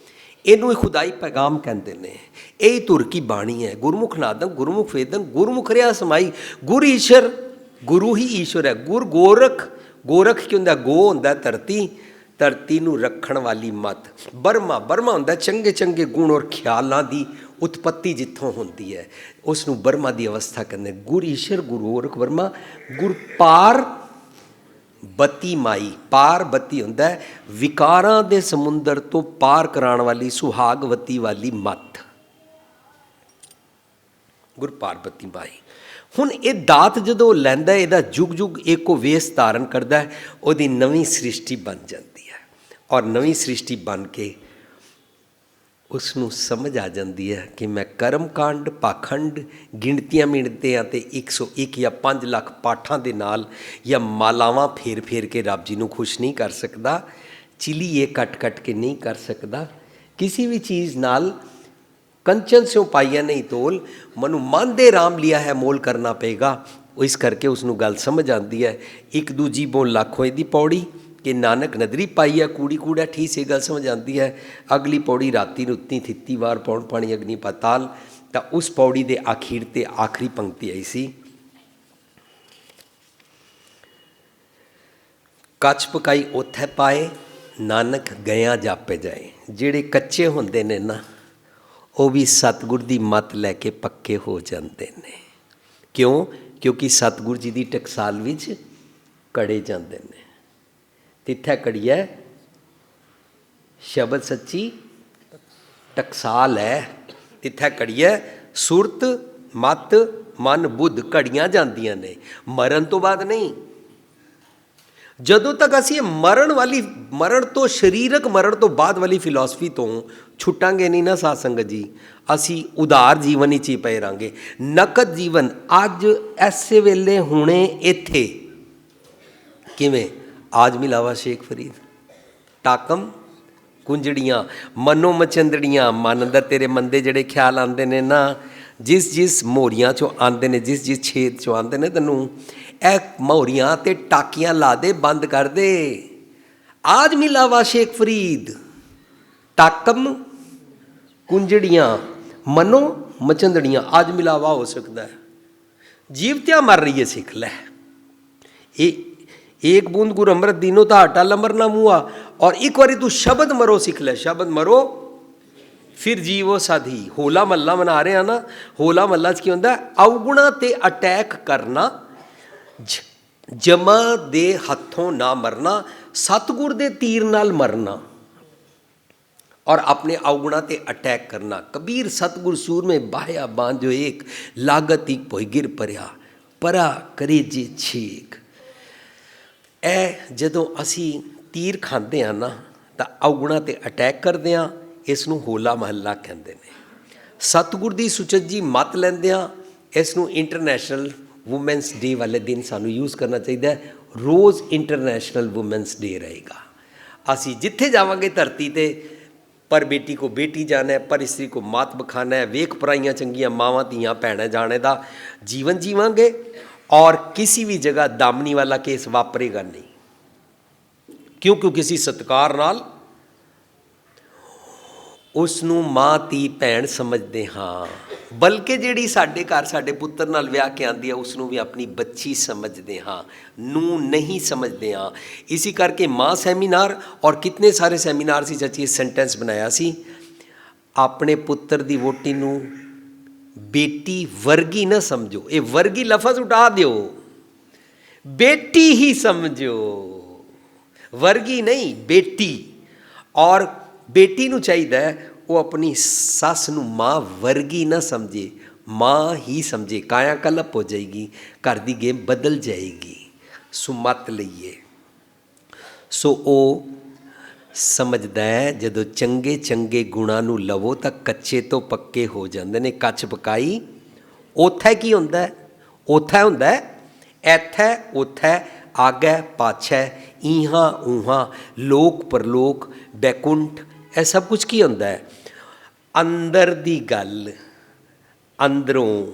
ਇਹਨੂੰ ਹੀ ਖੁਦਾਈ ਪੈਗਾਮ ਕਹਿੰਦੇ ਨੇ। ਇਹੀ ਧੁਰ ਕੀ ਬਾਣੀ ਹੈ। ਗੁਰਮੁਖ ਨਾਦੰ, ਗੁਰਮੁਖ ਵੇਦੰ, ਗੁਰਮੁਖ ਰਿਆ ਸਮਾਈ। ਗੁਰ ਈਸ਼ਰ, ਗੁਰੂ ਹੀ ਈਸ਼ਵਰ ਹੈ। ਗੁਰ ਗੋਰਖ, ਗੋਰਖ ਕੀ ਹੁੰਦਾ? ਗੋ ਹੁੰਦਾ ਧਰਤੀ, ਧਰਤੀ ਨੂੰ ਰੱਖਣ ਵਾਲੀ ਮੱਤ। ਬਰਮਾ, ਬਰਮਾ ਹੁੰਦਾ ਚੰਗੇ ਚੰਗੇ ਗੁਣ ਔਰ ਖਿਆਲਾਂ ਦੀ ਉਤਪੱਤੀ ਜਿੱਥੋਂ ਹੁੰਦੀ ਹੈ, ਉਸ ਨੂੰ ਬਰਮਾ ਦੀ ਅਵਸਥਾ ਕਹਿੰਦੇ। ਗੁਰ ਈਸ਼ਰ, ਗੁਰੂ ਗੋਰਖ ਬਰਮਾ। ਗੁਰ ਪਾਰ ਬੱਤੀ ਮਾਈ। ਪਾਰ ਬੱਤੀ ਹੁੰਦਾ ਵਿਕਾਰਾਂ ਦੇ ਸਮੁੰਦਰ ਤੋਂ ਪਾਰ ਕਰਾਉਣ ਵਾਲੀ, ਸੁਹਾਗਵਤੀ ਵਾਲੀ ਮੱਤ। ਗੁਰ ਪਾਰਬਤੀ ਮਾਈ। ਹੁਣ ਇਹ ਦਾਤ ਜਦੋਂ ਲੈਂਦਾ, ਇਹਦਾ ਜੁਗ ਜੁਗ ਇੱਕੋ ਵੇਸ ਧਾਰਨ ਕਰਦਾ, ਉਹਦੀ ਨਵੀਂ ਸ੍ਰਿਸ਼ਟੀ ਬਣ ਜਾਂਦੀ ਹੈ। ਔਰ ਨਵੀਂ ਸ੍ਰਿਸ਼ਟੀ ਬਣ ਕੇ ਉਸ ਨੂੰ ਸਮਝ ਆ ਜਾਂਦੀ ਹੈ ਕਿ ਮੈਂ ਕਰਮਕਾਂਡ, ਪਾਖੰਡ, ਗਿਣਤੀਆਂ ਮਿਣਤੀਆਂ ਅਤੇ 101 ਜਾਂ 5 ਲੱਖ ਪਾਠਾਂ ਦੇ ਨਾਲ ਜਾਂ ਮਾਲਾਵਾਂ ਫੇਰ ਫੇਰ ਕੇ ਰੱਬ ਜੀ ਨੂੰ ਖੁਸ਼ ਨਹੀਂ ਕਰ ਸਕਦਾ। ਚਿਲੀਏ ਕੱਟ ਕੱਟ ਕੇ ਨਹੀਂ ਕਰ ਸਕਦਾ। ਕਿਸੇ ਵੀ ਚੀਜ਼ ਨਾਲ ਕੰਚਨ ਸਿਉ ਪਾਈਆ ਨਹੀਂ ਤੋਲ, ਮਨੂੰ ਮਨ ਦੇ ਰਾਮ ਲਿਆ ਹੈ ਮੋਲ ਕਰਨਾ ਪਏਗਾ। ਇਸ ਕਰਕੇ ਉਸ ਨੂੰ ਗੱਲ ਸਮਝ ਆਉਂਦੀ ਹੈ। ਇੱਕ ਦੂਜੀ ਬੋਲ ਲੱਖ ਹੋਏ ਦੀ ਪੌੜੀ ਕਿ ਨਾਨਕ ਨਦਰੀ ਪਾਈ ਹੈ ਕੂੜੀ ਕੂੜਾ ਠੀਕ ਸੇ ਗੱਲ ਸਮਝ ਆਉਂਦੀ ਹੈ। ਅਗਲੀ ਪੌੜੀ ਰਾਤੀ ਰੁੱਤੀ ਥਿੱਤੀ ਵਾਰ ਪੌਣ ਪਾਣੀ ਅਗਨੀ ਪਾਤਾਲ। ਤਾਂ ਉਸ ਪੌੜੀ ਦੇ ਆਖੀਰ 'ਤੇ ਆਖਰੀ ਪੰਕਤੀ ਆਈ ਸੀ, ਕੱਚ ਪਕਾਈ ਉੱਥੇ ਪਾਏ, ਨਾਨਕ ਗਿਆ ਜਾਪੇ ਜਾਏ। ਜਿਹੜੇ ਕੱਚੇ ਹੁੰਦੇ ਨੇ ਨਾ, ਉਹ ਵੀ ਸਤਿਗੁਰ ਦੀ ਮੱਤ ਲੈ ਕੇ ਪੱਕੇ ਹੋ ਜਾਂਦੇ ਨੇ। ਕਿਉਂ? ਕਿਉਂਕਿ ਸਤਿਗੁਰ ਜੀ ਦੀ ਟਕਸਾਲ ਵਿੱਚ ਕੜੇ ਜਾਂਦੇ ਨੇ। ਤਿੱਥੈ ਕੜੀਐ ਸ਼ਬਦ ਸੱਚੀ ਟਕਸਾਲ ਹੈ। ਤਿੱਥੈ ਕੜੀਐ ਸੁਰਤ ਮਤ ਮਨ ਬੁੱਧ ਘੜੀਆਂ ਜਾਂਦੀਆਂ ਨੇ, ਮਰਨ ਤੋਂ ਬਾਅਦ ਨਹੀਂ। ਜਦੋਂ ਤੱਕ ਅਸੀਂ ਮਰਨ ਵਾਲੀ, ਮਰਨ ਤੋਂ, ਸਰੀਰਕ ਮਰਨ ਤੋਂ ਬਾਅਦ ਵਾਲੀ ਫਿਲਾਸਫੀ ਤੋਂ ਛੁੱਟਾਂਗੇ ਨਹੀਂ ਨਾ ਸਾਧ ਸੰਗਤ ਜੀ, ਅਸੀਂ ਉਦਾਰ ਜੀਵਨ ਵਿੱਚ ਹੀ ਪਏ ਰਹਾਂਗੇ। ਨਕਦ ਜੀਵਨ ਅੱਜ ਐਸੇ ਵੇਲੇ ਹੁਣੇ ਇੱਥੇ ਕਿਵੇਂ ਆਜ ਮਿਲਾਵਾ ਸ਼ੇਖ ਫਰੀਦ, ਟਾਕਮ ਕੁੰਜੜੀਆਂ, ਮਨੋ ਮਚੰਦੜੀਆਂ। ਮਨ ਅੰਦਰ ਤੇਰੇ ਮਨ ਦੇ ਜਿਹੜੇ ਖਿਆਲ ਆਉਂਦੇ ਨੇ ਨਾ, ਜਿਸ ਜਿਸ ਮੋਹਰੀਆਂ 'ਚੋਂ ਆਉਂਦੇ ਨੇ, ਜਿਸ ਜਿਸ ਛੇਦ 'ਚੋਂ ਆਉਂਦੇ ਨੇ, ਤੈਨੂੰ ਇਹ ਮੋਹਰੀਆਂ ਤੇ ਟਾਕੀਆਂ ਲਾ ਦੇ, ਬੰਦ ਕਰ ਦੇ। ਆਜ ਮਿਲਾਵਾ ਸ਼ੇਖ ਫਰੀਦ, ਟਾਕਮ ਕੁੰਜੜੀਆਂ, ਮਨੋ ਮਚੰਦੜੀਆਂ। ਅੱਜ ਮਿਲਾਵਾ ਹੋ ਸਕਦਾ ਹੈ। ਜੀਵਤਿਆ ਮਰ ਰਹੀ ਹੈ, ਸਿੱਖ ਲੈ। ਇਹ एक बूंद गुर अमृत दीनो था अटल अमर ना मुआ। और एक बारी तू शब्द मरो सीख ले, शब्द मरो फिर जीवो साधी। होला महला मना रहे हैं ना, होला महला च की होंदा अवगुणा ते अटैक करना, जमा दे हथों ना मरना, सतगुर दे तीर नाल मरना और अपने अवगुणा ते अटैक करना। कबीर सतगुर सूर में बाह्या बांझो एक, लागत एक पोई गिर परया। ਪਰਾ ਕਰੇ ਜੇ ਛੇਕ। ਇਹ ਜਦੋਂ ਅਸੀਂ ਤੀਰ ਖਾਂਦੇ ਹਾਂ ਨਾ ਤਾਂ ਔਗੁਣਾਂ 'ਤੇ ਅਟੈਕ ਕਰਦੇ ਹਾਂ। ਇਸ ਨੂੰ ਹੋਲਾ ਮਹੱਲਾ ਕਹਿੰਦੇ ਨੇ। ਸਤਿਗੁਰ ਦੀ ਸੁਚੱਜੀ ਮੱਤ ਲੈਂਦੇ ਹਾਂ। ਇਸ ਨੂੰ ਇੰਟਰਨੈਸ਼ਨਲ ਵੂਮੈਨਸ ਡੇ ਵਾਲੇ ਦਿਨ ਸਾਨੂੰ ਯੂਜ਼ ਕਰਨਾ ਚਾਹੀਦਾ ਹੈ। ਰੋਜ਼ ਇੰਟਰਨੈਸ਼ਨਲ ਵੂਮੈਨਸ ਡੇ ਰਹੇਗਾ। ਅਸੀਂ ਜਿੱਥੇ ਜਾਵਾਂਗੇ ਧਰਤੀ 'ਤੇ ਪਰ ਬੇਟੀ ਕੋ ਬੇਟੀ ਜਾਣਾ ਹੈ, ਪਰ ਇਸਤਰੀ ਕੋ ਮਾਤ ਬਖਾਨਾ ਹੈ, ਵੇਖ ਪਰਾਈਆਂ ਚੰਗੀਆਂ ਮਾਵਾਂ ਧੀਆਂ ਭੈਣਾਂ ਜਾਣੇ ਦਾ ਜੀਵਨ ਜੀਵਾਂਗੇ। ਔਰ ਕਿਸੇ ਵੀ ਜਗ੍ਹਾ ਦਾਮਨੀ ਵਾਲਾ ਕੇਸ ਵਾਪਰੇਗਾ ਨਹੀਂ, ਕਿਉਂਕਿ ਕਿਸੇ ਸਤਿਕਾਰ ਨਾਲ ਉਸ ਨੂੰ ਮਾਂ ਧੀ ਭੈਣ ਸਮਝਦੇ ਹਾਂ। ਬਲਕਿ ਜਿਹੜੀ ਸਾਡੇ ਘਰ ਸਾਡੇ ਪੁੱਤਰ ਨਾਲ ਵਿਆਹ ਕੇ ਆਉਂਦੀ ਹੈ ਉਸ ਨੂੰ ਵੀ ਆਪਣੀ ਬੱਚੀ ਸਮਝਦੇ ਹਾਂ, ਨੂੰ ਨਹੀਂ ਸਮਝਦੇ ਹਾਂ। ਇਸੀ ਕਰਕੇ ਮਾਂ ਸੈਮੀਨਾਰ ਔਰ ਕਿਤਨੇ ਸਾਰੇ ਸੈਮੀਨਾਰ ਸੀ ਚਾਚੀ ਸੈਂਟੈਂਸ ਬਣਾਇਆ ਸੀ, ਆਪਣੇ ਪੁੱਤਰ ਦੀ ਵੋਟੀ ਨੂੰ ਬੇਟੀ ਵਰਗੀ ਨਾ ਸਮਝੋ। ਇਹ ਵਰਗੀ ਲਫ਼ਜ਼ ਉਠਾ ਦਿਓ, ਬੇਟੀ ਹੀ ਸਮਝੋ, ਵਰਗੀ ਨਹੀਂ ਬੇਟੀ। ਔਰ ਬੇਟੀ ਨੂੰ ਚਾਹੀਦਾ ਉਹ ਆਪਣੀ ਸੱਸ ਨੂੰ ਮਾਂ ਵਰਗੀ ਨਾ ਸਮਝੇ, ਮਾਂ ਹੀ ਸਮਝੇ। ਕਾਇਆ ਕਲਪ ਹੋ ਜਾਏਗੀ, ਘਰ ਦੀ ਗੇਮ ਬਦਲ ਜਾਏਗੀ। ਸੋ ਮੱਤ ਲਈਏ। ਸੋ ਉਹ ਸਮਝਦਾ ਹੈ ਜਦੋਂ ਚੰਗੇ ਚੰਗੇ ਗੁਣਾਂ ਨੂੰ ਲਵੋ ਤਾਂ ਕੱਚੇ ਤੋਂ ਪੱਕੇ ਹੋ ਜਾਂਦੇ ਨੇ। ਕੱਚ ਪਕਾਈ ਉੱਥੇ ਕੀ ਹੁੰਦਾ ਹੈ? ਉੱਥੇ ਹੁੰਦਾ ਇੱਥੇ ਉੱਥੇ, ਆਗੇ ਪਾਛੈ, ਇਹਾਂ ਉਹਾਂ, ਲੋਕ ਪਰਲੋਕ, ਬੈਕੁੰਠ। ਇਹ ਸਭ ਕੁਛ ਕੀ ਹੁੰਦਾ ਹੈ? ਅੰਦਰ ਦੀ ਗੱਲ, ਅੰਦਰੋਂ।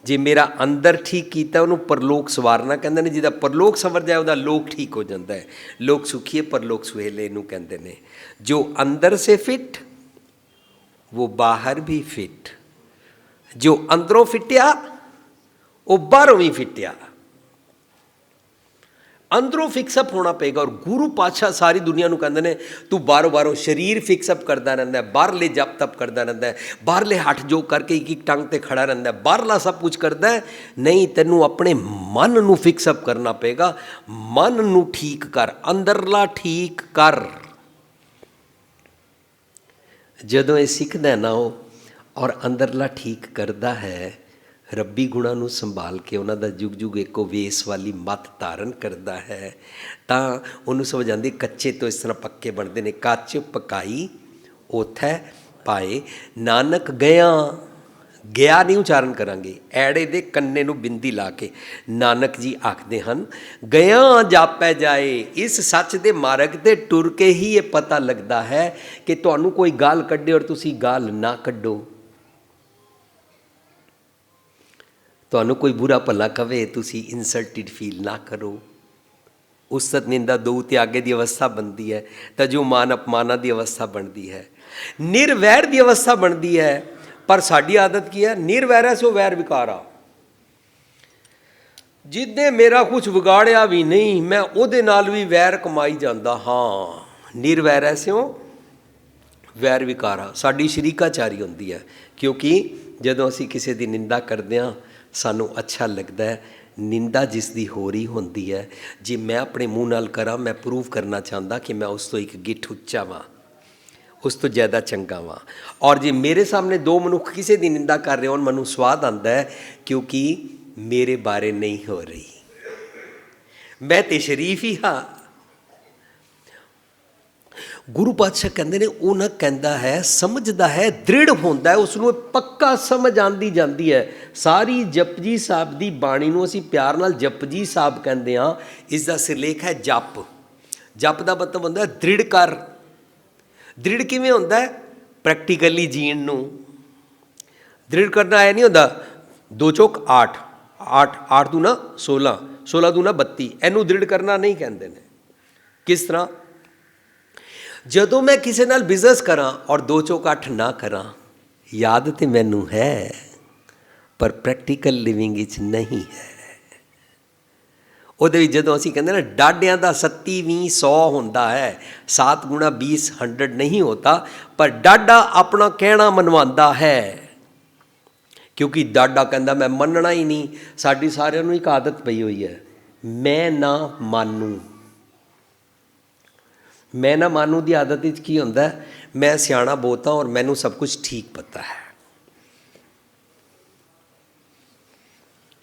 ਜੇ ਮੇਰਾ ਅੰਦਰ ਠੀਕ ਕੀਤਾ ਉਹਨੂੰ ਪਰਲੋਕ ਸਵਾਰਨਾ ਕਹਿੰਦੇ ਨੇ। ਜਿਹਦਾ ਪਰਲੋਕ ਸਵਰ ਜਾਏ ਉਹਦਾ ਲੋਕ ਠੀਕ ਹੋ ਜਾਂਦਾ ਹੈ। ਲੋਕ ਸੁਖੀਏ ਪਰਲੋਕ ਸੁਹੇਲੇ ਇਹਨੂੰ ਕਹਿੰਦੇ ਨੇ। ਜੋ ਅੰਦਰ ਸੇ ਫਿੱਟ वो बाहर भी फिट, जो अंदरों फिटिया वो बाहरों भी फिटिया। अंदरों फिक्सअप होना पेगा। और गुरु पातशाह सारी दुनिया को कहते हैं तू बारों बारों शरीर फिक्सअप करता रहता है, बाहरले जप तप करता रहता है, बाहरले हट जो करके एक एक टंग ते खड़ा रहता है, बाहरला सब कुछ करता है। नहीं, तेनू अपने मन नू फिक्सअप करना पेगा। मन नू ठीक कर, अंदरला ठीक कर। जदों ये सीखदा ना हो और अंदरला ठीक करता है, ਰੱਬੀ ਗੁਣਾਂ ਨੂੰ ਸੰਭਾਲ ਕੇ ਉਹਨਾਂ ਦਾ ਜੁਗ ਜੁਗ ਇੱਕੋ ਵੇਸ ਵਾਲੀ ਮੱਤ ਧਾਰਨ ਕਰਦਾ ਹੈ, ਤਾਂ ਉਹਨੂੰ ਸਮਝ ਆਉਂਦੀ ਕੱਚੇ ਤੋਂ ਇਸ ਤਰ੍ਹਾਂ ਪੱਕੇ ਬਣਦੇ ਨੇ। ਕੱਚ ਪਕਾਈ ਉੱਥੇ ਪਾਏ, ਨਾਨਕ ਗਿਆ। ਗਿਆ ਨਹੀਂ ਉਚਾਰਨ ਕਰਾਂਗੇ, ਐੜੇ ਦੇ ਕੰਨੇ ਨੂੰ ਬਿੰਦੀ ਲਾ ਕੇ ਨਾਨਕ ਜੀ ਆਖਦੇ ਹਨ, ਗਿਆ ਜਾਪੈ ਜਾਏ। ਇਸ ਸੱਚ ਦੇ ਮਾਰਗ 'ਤੇ ਟੁਰ ਕੇ ਹੀ ਇਹ ਪਤਾ ਲੱਗਦਾ ਹੈ ਕਿ ਤੁਹਾਨੂੰ ਕੋਈ ਗਾਲ ਕੱਢੇ ਔਰ ਤੁਸੀਂ ਗਾਲ ਨਾ ਕੱਢੋ। ਤੁਹਾਨੂੰ ਕੋਈ ਬੁਰਾ ਭਲਾ ਕਵੇ ਤੁਸੀਂ ਇਨਸਲਟਿਡ ਫੀਲ ਨਾ ਕਰੋ। ਉਸਤਤ ਨਿੰਦਾ ਦੋ ਤਿਆਗੇ ਦੀ ਅਵਸਥਾ ਬਣਦੀ ਹੈ, ਤਾਂ ਜੋ ਮਾਨ ਅਪਮਾਨਾਂ ਦੀ ਅਵਸਥਾ ਬਣਦੀ ਹੈ, ਨਿਰਵੈਰ ਦੀ ਅਵਸਥਾ ਬਣਦੀ ਹੈ। ਪਰ ਸਾਡੀ ਆਦਤ ਕੀ ਹੈ? ਨਿਰਵੈਰ ਸੋ ਵੈਰ ਵਿਕਾਰਾ। ਜਿੱਦੇ ਮੇਰਾ ਕੁਛ ਵਿਗਾੜਿਆ ਵੀ ਨਹੀਂ, ਮੈਂ ਉਹਦੇ ਨਾਲ ਵੀ ਵੈਰ ਕਮਾਈ ਜਾਂਦਾ ਹਾਂ। ਨਿਰਵੈਰ ਸਿਓ ਵੈਰ ਵਿਕਾਰਾ ਸਾਡੀ ਸ਼ਰੀਕਾਚਾਰੀ ਹੁੰਦੀ ਹੈ। ਕਿਉਂਕਿ ਜਦੋਂ ਅਸੀਂ ਕਿਸੇ ਦੀ ਨਿੰਦਾ ਕਰਦੇ ਹਾਂ ਸਾਨੂੰ ਅੱਛਾ ਲੱਗਦਾ ਹੈ। ਨਿੰਦਾ ਜਿਸ ਦੀ ਹੋ ਰਹੀ ਹੁੰਦੀ ਹੈ, ਜੇ ਮੈਂ ਆਪਣੇ ਮੂੰਹ ਨਾਲ ਕਰਾਂ, ਮੈਂ ਪ੍ਰੂਵ ਕਰਨਾ ਚਾਹੁੰਦਾ ਕਿ ਮੈਂ ਉਸ ਤੋਂ ਇੱਕ ਗਿੱਠ ਉੱਚਾ ਵਾਂ, ਉਸ ਤੋਂ ਜ਼ਿਆਦਾ ਚੰਗਾ ਵਾਂ। ਔਰ ਜੇ ਮੇਰੇ ਸਾਹਮਣੇ ਦੋ ਮਨੁੱਖ ਕਿਸੇ ਦੀ ਨਿੰਦਾ ਕਰ ਰਹੇ ਹੋਣ, ਮੈਨੂੰ ਸਵਾਦ ਆਉਂਦਾ ਹੈ ਕਿਉਂਕਿ ਮੇਰੇ ਬਾਰੇ ਨਹੀਂ ਹੋ ਰਹੀ। ਮੈਂ ਤਾਂ ਸ਼ਰੀਫ ਹੀ ਹਾਂ। ਗੁਰੂ ਪਾਤਸ਼ਾਹ ਕਹਿੰਦੇ ਨੇ, ਉਹ ਨਾ ਕਹਿੰਦਾ ਹੈ, ਸਮਝਦਾ ਹੈ, ਦ੍ਰਿੜ ਹੁੰਦਾ ਹੈ, ਉਸ ਨੂੰ ਪੱਕਾ ਸਮਝ ਆਉਂਦੀ ਜਾਂਦੀ ਹੈ। ਸਾਰੀ ਜਪਜੀ ਸਾਹਿਬ ਦੀ ਬਾਣੀ ਨੂੰ ਅਸੀਂ ਪਿਆਰ ਨਾਲ ਜਪਜੀ ਸਾਹਿਬ ਕਹਿੰਦੇ ਹਾਂ। ਇਸ ਦਾ ਸਿਰਲੇਖ ਹੈ ਜਪ। ਜਪ ਦਾ ਮਤਲਬ ਹੁੰਦਾ ਹੈ ਦ੍ਰਿੜ ਕਰ। ਦ੍ਰਿੜ ਕਿਵੇਂ ਹੁੰਦਾ ਹੈ? ਪ੍ਰੈਕਟੀਕਲੀ ਜੀਣ ਨੂੰ ਦ੍ਰਿੜ ਕਰਨਾ ਇਹ ਨਹੀਂ ਹੁੰਦਾ 2 ਚੌਕ 8, 8 ਦੂਣਾ 16, 16 ਦੂਣਾ 32। ਇਹਨੂੰ ਦ੍ਰਿੜ ਕਰਨਾ ਨਹੀਂ ਕਹਿੰਦੇ ਨੇ। ਕਿਸ ਤਰ੍ਹਾਂ? ਜਦੋਂ ਮੈਂ ਕਿਸੇ ਨਾਲ ਬਿਜ਼ਨਸ ਕਰਾਂ ਔਰ 2 ਚੌਕ 8 ਨਾ ਕਰਾਂ, ਯਾਦ ਤਾਂ ਮੈਨੂੰ ਹੈ ਪਰ ਪ੍ਰੈਕਟੀਕਲ ਲਿਵਿੰਗ ਵਿੱਚ ਨਹੀਂ ਹੈ। ਉਹਦੇ ਵਿੱਚ ਜਦੋਂ ਅਸੀਂ ਕਹਿੰਦੇ ਨਾ ਡਾਢਿਆਂ ਦਾ 37 20 100 ਹੁੰਦਾ ਹੈ, 7 ਗੁਣਾ 20 100 ਨਹੀਂ ਹੋਤਾ, ਪਰ ਡਾਢਾ ਆਪਣਾ ਕਹਿਣਾ ਮਨਵਾਉਂਦਾ ਹੈ। ਕਿਉਂਕਿ ਡਾਢਾ ਕਹਿੰਦਾ ਮੈਂ ਮੰਨਣਾ ਹੀ ਨਹੀਂ। ਸਾਡੀ ਸਾਰਿਆਂ ਨੂੰ ਇੱਕ ਆਦਤ ਪਈ ਹੋਈ ਹੈ, ਮੈਂ ਨਾ ਮਾਨੂੰ। ਮੈਂ ਨਾ ਮਾਨੂੰ ਦੀ ਆਦਤ ਵਿੱਚ ਕੀ ਹੁੰਦਾ? ਮੈਂ ਸਿਆਣਾ ਬਹੁਤ ਹਾਂ ਔਰ ਮੈਨੂੰ ਸਭ ਕੁਝ ਠੀਕ ਪਤਾ ਹੈ।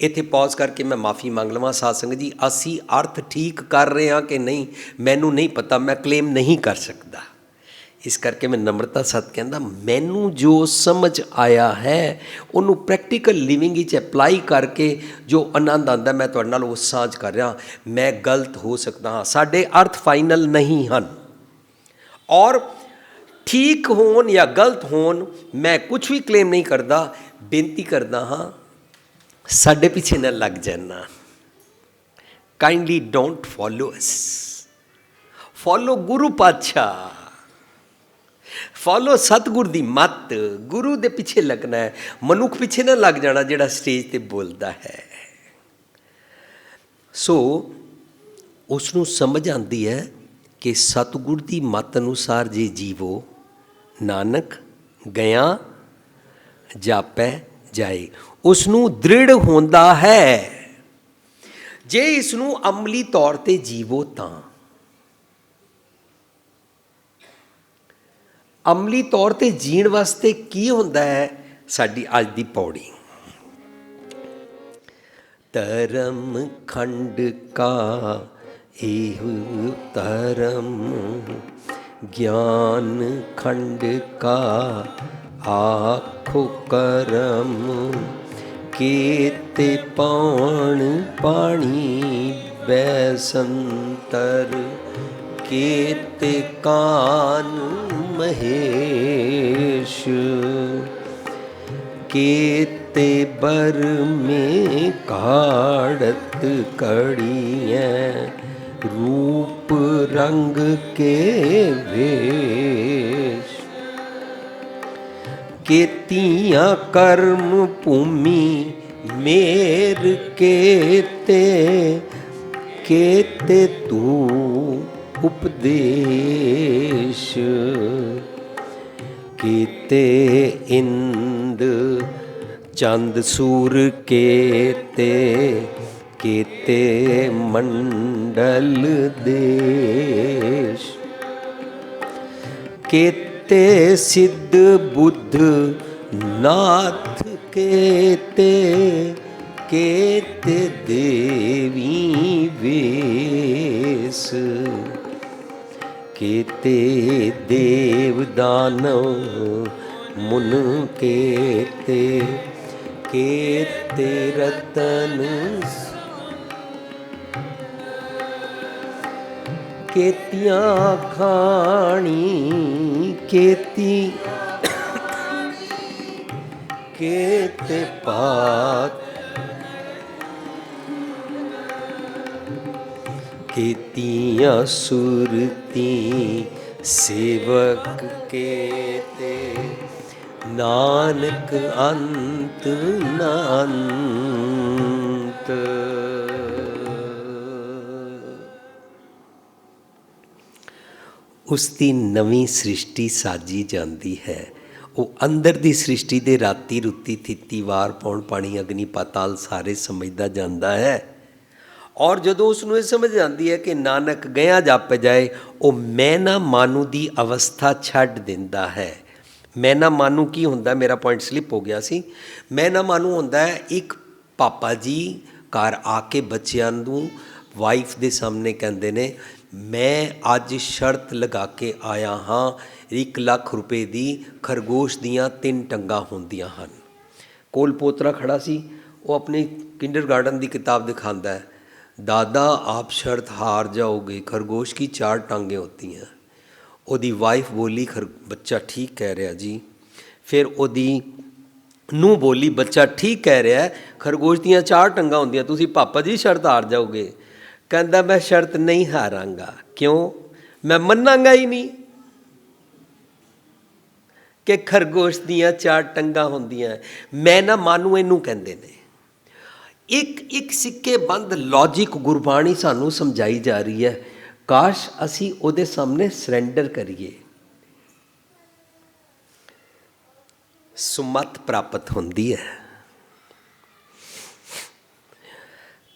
ਇੱਥੇ ਪੌਜ਼ ਕਰਕੇ ਮੈਂ ਮਾफ़ੀ ਮੰਗ ਲਵਾਂ ਸਾਧ ਸੰਗਤ ਜੀ, ਅਸੀਂ ਅਰਥ ਠੀਕ ਕਰ ਰਹੇ ਹਾਂ ਕਿ ਨਹੀਂ ਮੈਨੂੰ ਨਹੀਂ ਪਤਾ, ਮੈਂ ਕਲੇਮ ਨਹੀਂ ਕਰ ਸਕਦਾ। ਇਸ ਕਰਕੇ ਮੈਂ ਨਮਰਤਾ ਸਤ ਕਹਿੰਦਾ, ਮੈਨੂੰ ਜੋ ਸਮਝ ਆਇਆ ਹੈ ਉਹਨੂੰ ਪ੍ਰੈਕਟੀਕਲ ਲਿਵਿੰਗ ਵਿੱਚ ਅਪਲਾਈ ਕਰਕੇ ਜੋ ਆਨੰਦ ਆਉਂਦਾ, ਮੈਂ ਤੁਹਾਡੇ ਨਾਲ ਉਹ ਸਾਂਝ ਕਰ ਰਿਹਾ। ਮੈਂ ਗਲਤ ਹੋ ਸਕਦਾ ਹਾਂ, ਸਾਡੇ ਅਰਥ ਫਾਈਨਲ ਨਹੀਂ ਹਨ, ਔਰ ਠੀਕ ਹੋਣ ਜਾਂ ਗਲਤ ਹੋਣ ਮੈਂ ਕੁਛ ਵੀ ਕਲੇਮ ਨਹੀਂ ਕਰਦਾ। ਬੇਨਤੀ ਕਰਦਾ ਹਾਂ, ਸਾਡੇ ਪਿੱਛੇ ਨਾ ਲੱਗ ਜਾਣਾ। Kindly don't follow us, follow ਗੁਰੂ ਪਾਤਸ਼ਾਹ, ਫੋਲੋ ਸਤਿਗੁਰ ਦੀ ਮੱਤ। ਗੁਰੂ ਦੇ ਪਿੱਛੇ ਲੱਗਣਾ ਹੈ, ਮਨੁੱਖ ਪਿੱਛੇ ਨਾ ਲੱਗ ਜਾਣਾ ਜਿਹੜਾ ਸਟੇਜ 'ਤੇ ਬੋਲਦਾ ਹੈ। ਸੋ ਉਸ ਨੂੰ ਸਮਝ ਆਉਂਦੀ ਹੈ ਕਿ ਸਤਿਗੁਰ ਦੀ ਮੱਤ ਅਨੁਸਾਰ ਜੇ ਜੀਵੋ, ਨਾਨਕ ਗਿਆ ਜਾਪੈ ਜਾਏ। ਉਸ ਨੂੰ ਦ੍ਰਿੜ ਹੁੰਦਾ ਹੈ। ਜੇ ਇਸ ਨੂੰ ਅਮਲੀ ਤੌਰ 'ਤੇ ਜੀਵੋ ਤਾਂ ਅਮਲੀ ਤੌਰ 'ਤੇ ਜੀਣ ਵਾਸਤੇ ਕੀ ਹੁੰਦਾ ਹੈ? ਸਾਡੀ ਅੱਜ ਦੀ ਪੌੜੀ, ਧਰਮ ਖੰਡ ਕਾ ਇਹੋ ਧਰਮ, ਗਿਆਨ ਖੰਡ ਕਾ ਆਖੋ ਕਰਮ, ਕੇਤੇ ਪਾਣ ਪਾਣੀ ਬੈਸੰਤਰ, ਕੇਤੇ ਕਾਨ ਮਹੇਸ਼, ਕੇਤੇ बर में काढ़त कड़ियाँ, रूप रंग के वेश, केतियाँ कर्म भूमि मेर केते, केते तू उपदेश, केते इंद चंद सूर केते, केते मंडल देश, केते सिद्ध बुद्ध नाथ केते, केते देवी वेश, केते देव दानव मुन केते, केते रतन, केतियाँ खाणी केती, केते पात, केतियाँ सुरती सेवक केते, नानक अंत न अंत। उसकी नवीं सृष्टि साजी जाती है। वो अंदर दी सृष्टि दे राती रुती थिती वार पौण पानी अग्नि पाताल सारे समझदा जाता है। और जदों उसनूं ये समझ आती है कि नानक गया जाप जाए, वो मैं ना मानू दी अवस्था छड्ड दिंदा है। मैं ना मानू की हुंदा, मेरा पॉइंट स्लिप हो गया सी। मैं ना मानू हुंदा है एक पापा जी घर आके बच्चों नूं वाइफ दे सामने कहंदे ने, मैं अज शर्त लगा के आया हाँ 1 लाख रुपए दी खरगोश दियाँ 3 टंगां होंदियां हन। कोल पोतरा खड़ा सी, वो अपनी किंडरगार्टन की किताब दिखाता है, दादा आप शर्त हार जाओगे, खरगोश की 4 टांगें होती हैं। ओदी वाइफ बोली बच्चा ठीक कह रहा जी। फिर ओदी नूं बोली बच्चा ठीक कह रहा है, खरगोश दियाँ 4 टंगां होंदियां, तुसी पापा जी शर्त हार जाओगे। कहंदा मैं शर्त नहीं हारांगा, क्यों? मैं मन्नांगा ही नहीं कि खरगोश दियाँ 4 टंगां होंदियां। मैं ना मानू इनू कहंदे ने। एक एक सिक्के बंद लॉजिक गुरबाणी सानू समझाई जा रही है। काश असी उहदे सामने सरैंडर करिए, सुमत प्राप्त होंदी है।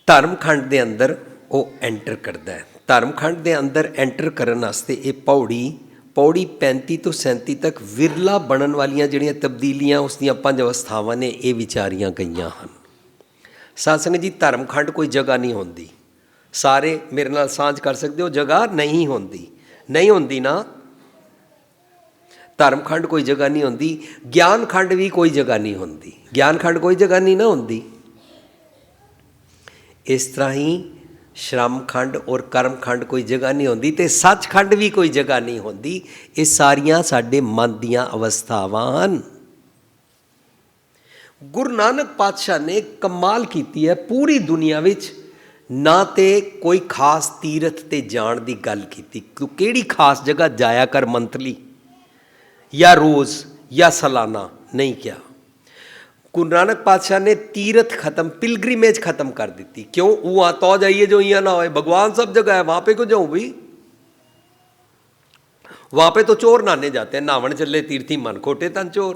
धर्मखंड दे अंदर वो एंटर करता है। धर्मखंड दे अंदर एंटर करने वास्ते ये पौड़ी 35 तो 37 तक विरला बनन वालियां जिहड़ियां तब्दीलियां उसदियां 5 अवस्थावां ने ये विचारियां गईयां हन। ਸਾਧ ਸੰਗਤ ਜੀ, ਧਰਮਖੰਡ ਕੋਈ ਜਗ੍ਹਾ ਨਹੀਂ ਹੁੰਦੀ। ਸਾਰੇ ਮੇਰੇ ਨਾਲ ਸਾਂਝ ਕਰ ਸਕਦੇ ਹੋ, ਜਗ੍ਹਾ ਨਹੀਂ ਹੁੰਦੀ, ਨਹੀਂ ਹੁੰਦੀ ਨਾ। ਧਰਮਖੰਡ ਕੋਈ ਜਗ੍ਹਾ ਨਹੀਂ ਹੁੰਦੀ, ਗਿਆਨ ਖੰਡ ਵੀ ਕੋਈ ਜਗ੍ਹਾ ਨਹੀਂ ਹੁੰਦੀ, ਗਿਆਨ ਖੰਡ ਕੋਈ ਜਗ੍ਹਾ ਨਹੀਂ ਨਾ ਹੁੰਦੀ। ਇਸ ਤਰ੍ਹਾਂ ਹੀ ਸ਼ਰਮ ਖੰਡ ਔਰ ਕਰਮ ਖੰਡ ਕੋਈ ਜਗ੍ਹਾ ਨਹੀਂ ਹੁੰਦੀ, ਅਤੇ ਸੱਚਖੰਡ ਵੀ ਕੋਈ ਜਗ੍ਹਾ ਨਹੀਂ ਹੁੰਦੀ। ਇਹ ਸਾਰੀਆਂ ਸਾਡੇ ਮਨ ਦੀਆਂ ਅਵਸਥਾਵਾਂ ਹਨ। ਗੁਰੂ ਨਾਨਕ ਪਾਤਸ਼ਾਹ ਨੇ ਕਮਾਲ ਕੀਤੀ ਹੈ। ਪੂਰੀ ਦੁਨੀਆ ਵਿੱਚ ਨਾ ਤੇ ਕੋਈ ਖਾਸ ਤੀਰਥ 'ਤੇ ਜਾਣ ਦੀ ਗੱਲ ਕੀਤੀ, ਤੂੰ ਕਿਹੜੀ ਖਾਸ ਜਗ੍ਹਾ ਜਾਇਆ ਕਰ ਮੰਥਲੀ ਜਾਂ ਰੋਜ਼ ਜਾਂ ਸਾਲਾਨਾ, ਨਹੀਂ ਕਿਹਾ। ਗੁਰੂ ਨਾਨਕ ਪਾਤशाह ने तीर्थ खत्म, पिलग्रिमेज खत्म कर दी। क्यों? वहाँ तो जाइए जो यहाँ ना हो, भगवान सब जगह है, वहाँ पे क्यों जाऊँ भाई? वहाँ पे तो चोर नहाने जाते हैं, नहावन चले तीर्थी मन खोटे तन चोर।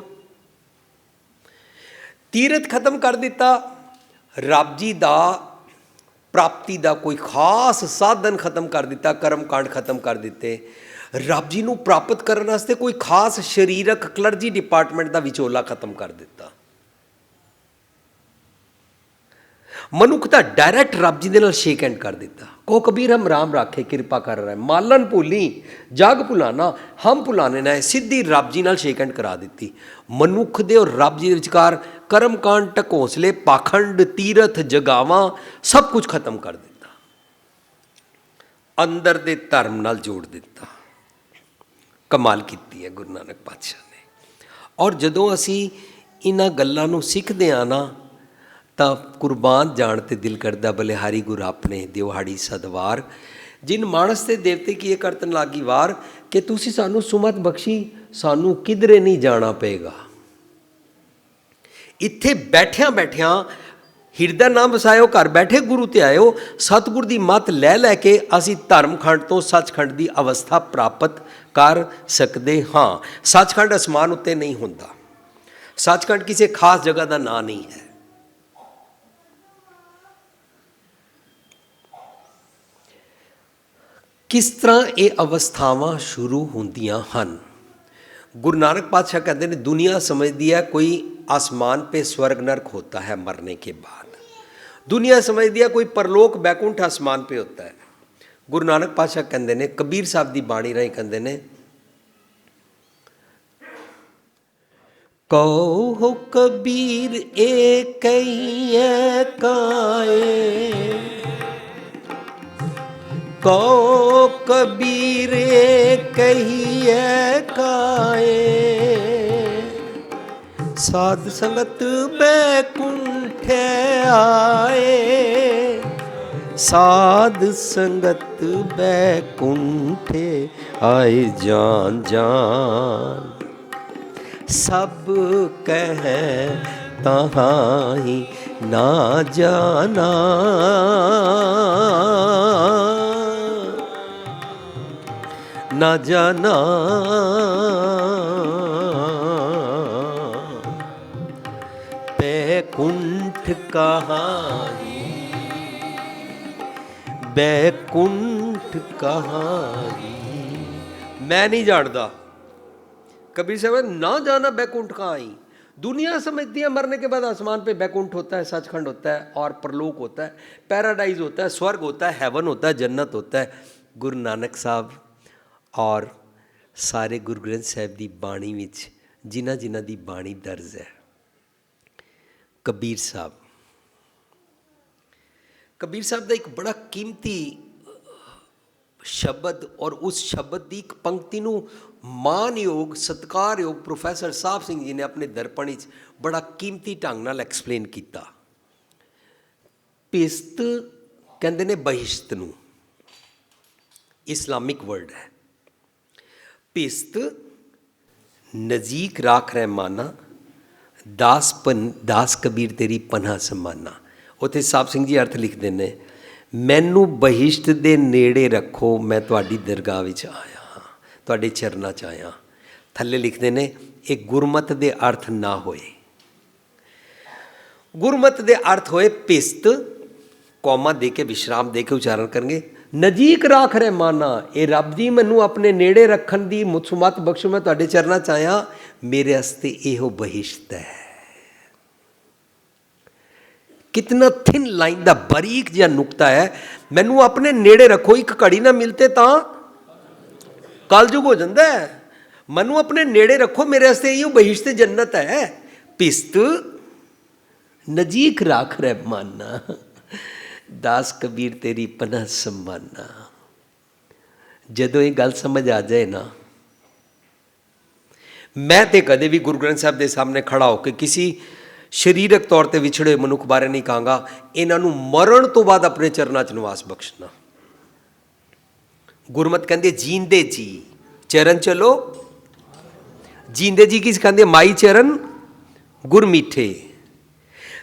तीर्थ खत्म कर दिता, रब जी दा प्राप्ति दा कोई खास साधन खत्म कर दिता, कर्म कांड खत्म कर दिते। रब जी नूं प्राप्त करने वास्ते कोई खास शरीरक क्लर्जी डिपार्टमेंट दा विचोला खत्म कर दिता। मनुख दा डायरैक्ट रब जी दे नाल शेक हैंड कर दिता। कहो कबीर हम राम राखे कृपा कर रहा है, मालन भूली जग भुलाना हम भुलाने ना, सीधी रब जी नाल शेक हैंड करा दी। मनुख दे और रब जी दे विचकार कर्म कांड, ढकोसले, पाखंड, तीरथ, जगावां सब कुछ खत्म कर दिता, अंदर दे धर्म नाल जोड़ दिता। कमाल कीती है गुरु नानक पातशाह ने। और जदों असी इन्हां गल्लां नूं सिੱਖਦੇ आ ना, ਤਾਂ ਕੁਰਬਾਨ ਜਾਣ ਤੇ ਦਿਲ ਕਰਦਾ, ਬਲਿਹਾਰੀ ਗੁਰ ਆਪਣੇ ਦਿਵਹਾੜੀ ਸਦਵਾਰ। ਜਿਨ ਮਾਨਸ ਤੇ ਦੇਵਤੇ ਕੀ ਇਹ ਕਰਤਨ ਲਾਗੀ ਵਾਰ, ਕਿ ਤੁਸੀਂ ਸਾਨੂੰ ਸੁਮਤ ਬਖਸ਼ੀ, ਸਾਨੂੰ ਕਿਧਰੇ ਨਹੀਂ ਜਾਣਾ ਪਏਗਾ। ਇੱਥੇ ਬੈਠਿਆਂ ਬੈਠਿਆਂ ਹਿਰਦਾ ਨਾਮ ਵਸਾਇਓ, ਘਰ ਬੈਠੇ ਗੁਰੂ ਤੇ ਆਇਓ। ਸਤਿਗੁਰ ਦੀ ਮੱਤ ਲੈ ਲੈ ਕੇ ਅਸੀਂ ਧਰਮਖੰਡ ਤੋਂ ਸੱਚਖੰਡ ਦੀ ਅਵਸਥਾ ਪ੍ਰਾਪਤ ਕਰ ਸਕਦੇ ਹਾਂ। ਸੱਚਖੰਡ ਅਸਮਾਨ ਉੱਤੇ ਨਹੀਂ ਹੁੰਦਾ, ਸੱਚਖੰਡ ਕਿਸੇ ਖਾਸ ਜਗ੍ਹਾ ਦਾ ਨਾਂ ਨਹੀਂ ਹੈ। किस तरह ये अवस्थावां शुरू होंदियां हन? गुरु नानक पातशाह कहते हैं दुनिया समझती है कोई आसमान पे स्वर्ग नरक होता है मरने के बाद, दुनिया समझती है कोई परलोक बैकुंठ आसमान पे होता है। गुरु नानक पातशाह कहते हैं, कबीर साहब की बाणी राही कहते हैं, कहो कबीर एक काए, कहो कबीर कहिए काए, साध संगत बैकुंठ आए, साध संगत बैकुंठ आए। जान जान सब कह तहां ना जाना, ना जाना बैकुंठ कहानी, बैकुंठ कहानी। मैं नहीं जानता, कबीर साहब ना जाना बैकुंठ कहाँ आई। दुनिया समझती है मरने के बाद आसमान पे बैकुंठ होता है, सचखंड होता है और परलोक होता है, पैराडाइज होता है, स्वर्ग होता है, हेवन होता है, जन्नत होता है। गुरु नानक साहब और सारे गुरु ग्रंथ साहिब की बाणी विच जिन्हां जिन्हां दी बाणी दर्ज है, कबीर साहब का एक बड़ा कीमती शब्द और उस शब्द की एक पंक्ति नूं मानयोग सत्कारयोग प्रोफैसर साहब सिंह जी ने अपने दर्पण विच बड़ा कीमती ढंग नाल एक्सप्लेन किया। पिस्त कहंदे ने बहिश्त नूं, इस्लामिक वर्ड है। पिस्त नजीक राख रहमाना, दास कबीर तेरी पनाह समाना। उत्थे साहब सिंह जी अर्थ लिखते हैं, मैनू बहिश्त दे नेड़े रखो, मैं तुहाडी दरगाह विच आया हाँ, तुहाडे चरनां च आया। थल्ले लिखते हैं, एक गुरमत दे अर्थ ना होए, गुरमत दे अर्थ होए पिस्त, कौमा दे के विश्राम दे के उच्चारण करेंगे, नजीक राख रहमाना, ये रब जी मैनू अपने नेड़े रखन दी मुसमत बख्शो, मैं तुहाडे चरनां च आया, मेरे वास्ते इहो बहिश्त है। कितना थिन लाइन का बारीक जिहा नुकता है। मैनू अपने नेड़े रखो, एक घड़ी ना मिलते तो कलयुग हो जाता है। मैनू अपने नेड़े रखो, मेरे वास्ते इहो बहिश्त जन्नत है। पिस्त नजीक राख रहमाना, दास कबीर तेरी पनाह सम्माना। जदों ये गल समझ आ जाए ना, मैं तो कदे भी गुरु ग्रंथ साहब के सामने खड़ा होकर किसी शरीरक तौर पर विछड़े मनुख बारे नहीं कहांगा, इन्हों मरण तो बाद अपने चरणों च निवास बख्शना। गुरमत कहते जींदे जी चरण चलो, जींदे जी की सिखाते माई चरण गुर मीठे।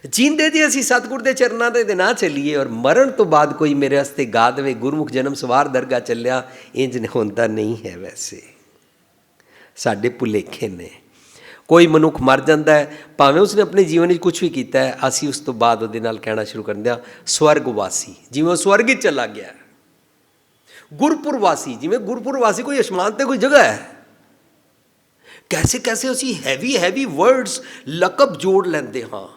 जींदे जी असी सतगुर के चरणों के ना चलीए और मरण तो बाद कोई मेरे वास्ते गा दे गुरमुख जन्म सवार दरगाह चलिया, इंज होंदा नहीं है। वैसे साडे भुलेखे ने। कोई मनुख मर जाता है, भावें उसने अपने जीवन में कुछ भी किया है, असी उस तो बाद उहदे नाल कहना शुरू कर दिया स्वर्गवासी, जिवें स्वर्ग चला गया। गुरपुरवासी, जिवें गुरपुरवासी कोई आसमान ते कोई जगह है। कैसे कैसे असी हैवी हैवी वर्ड्स लकब जोड़ लेंदे हाँ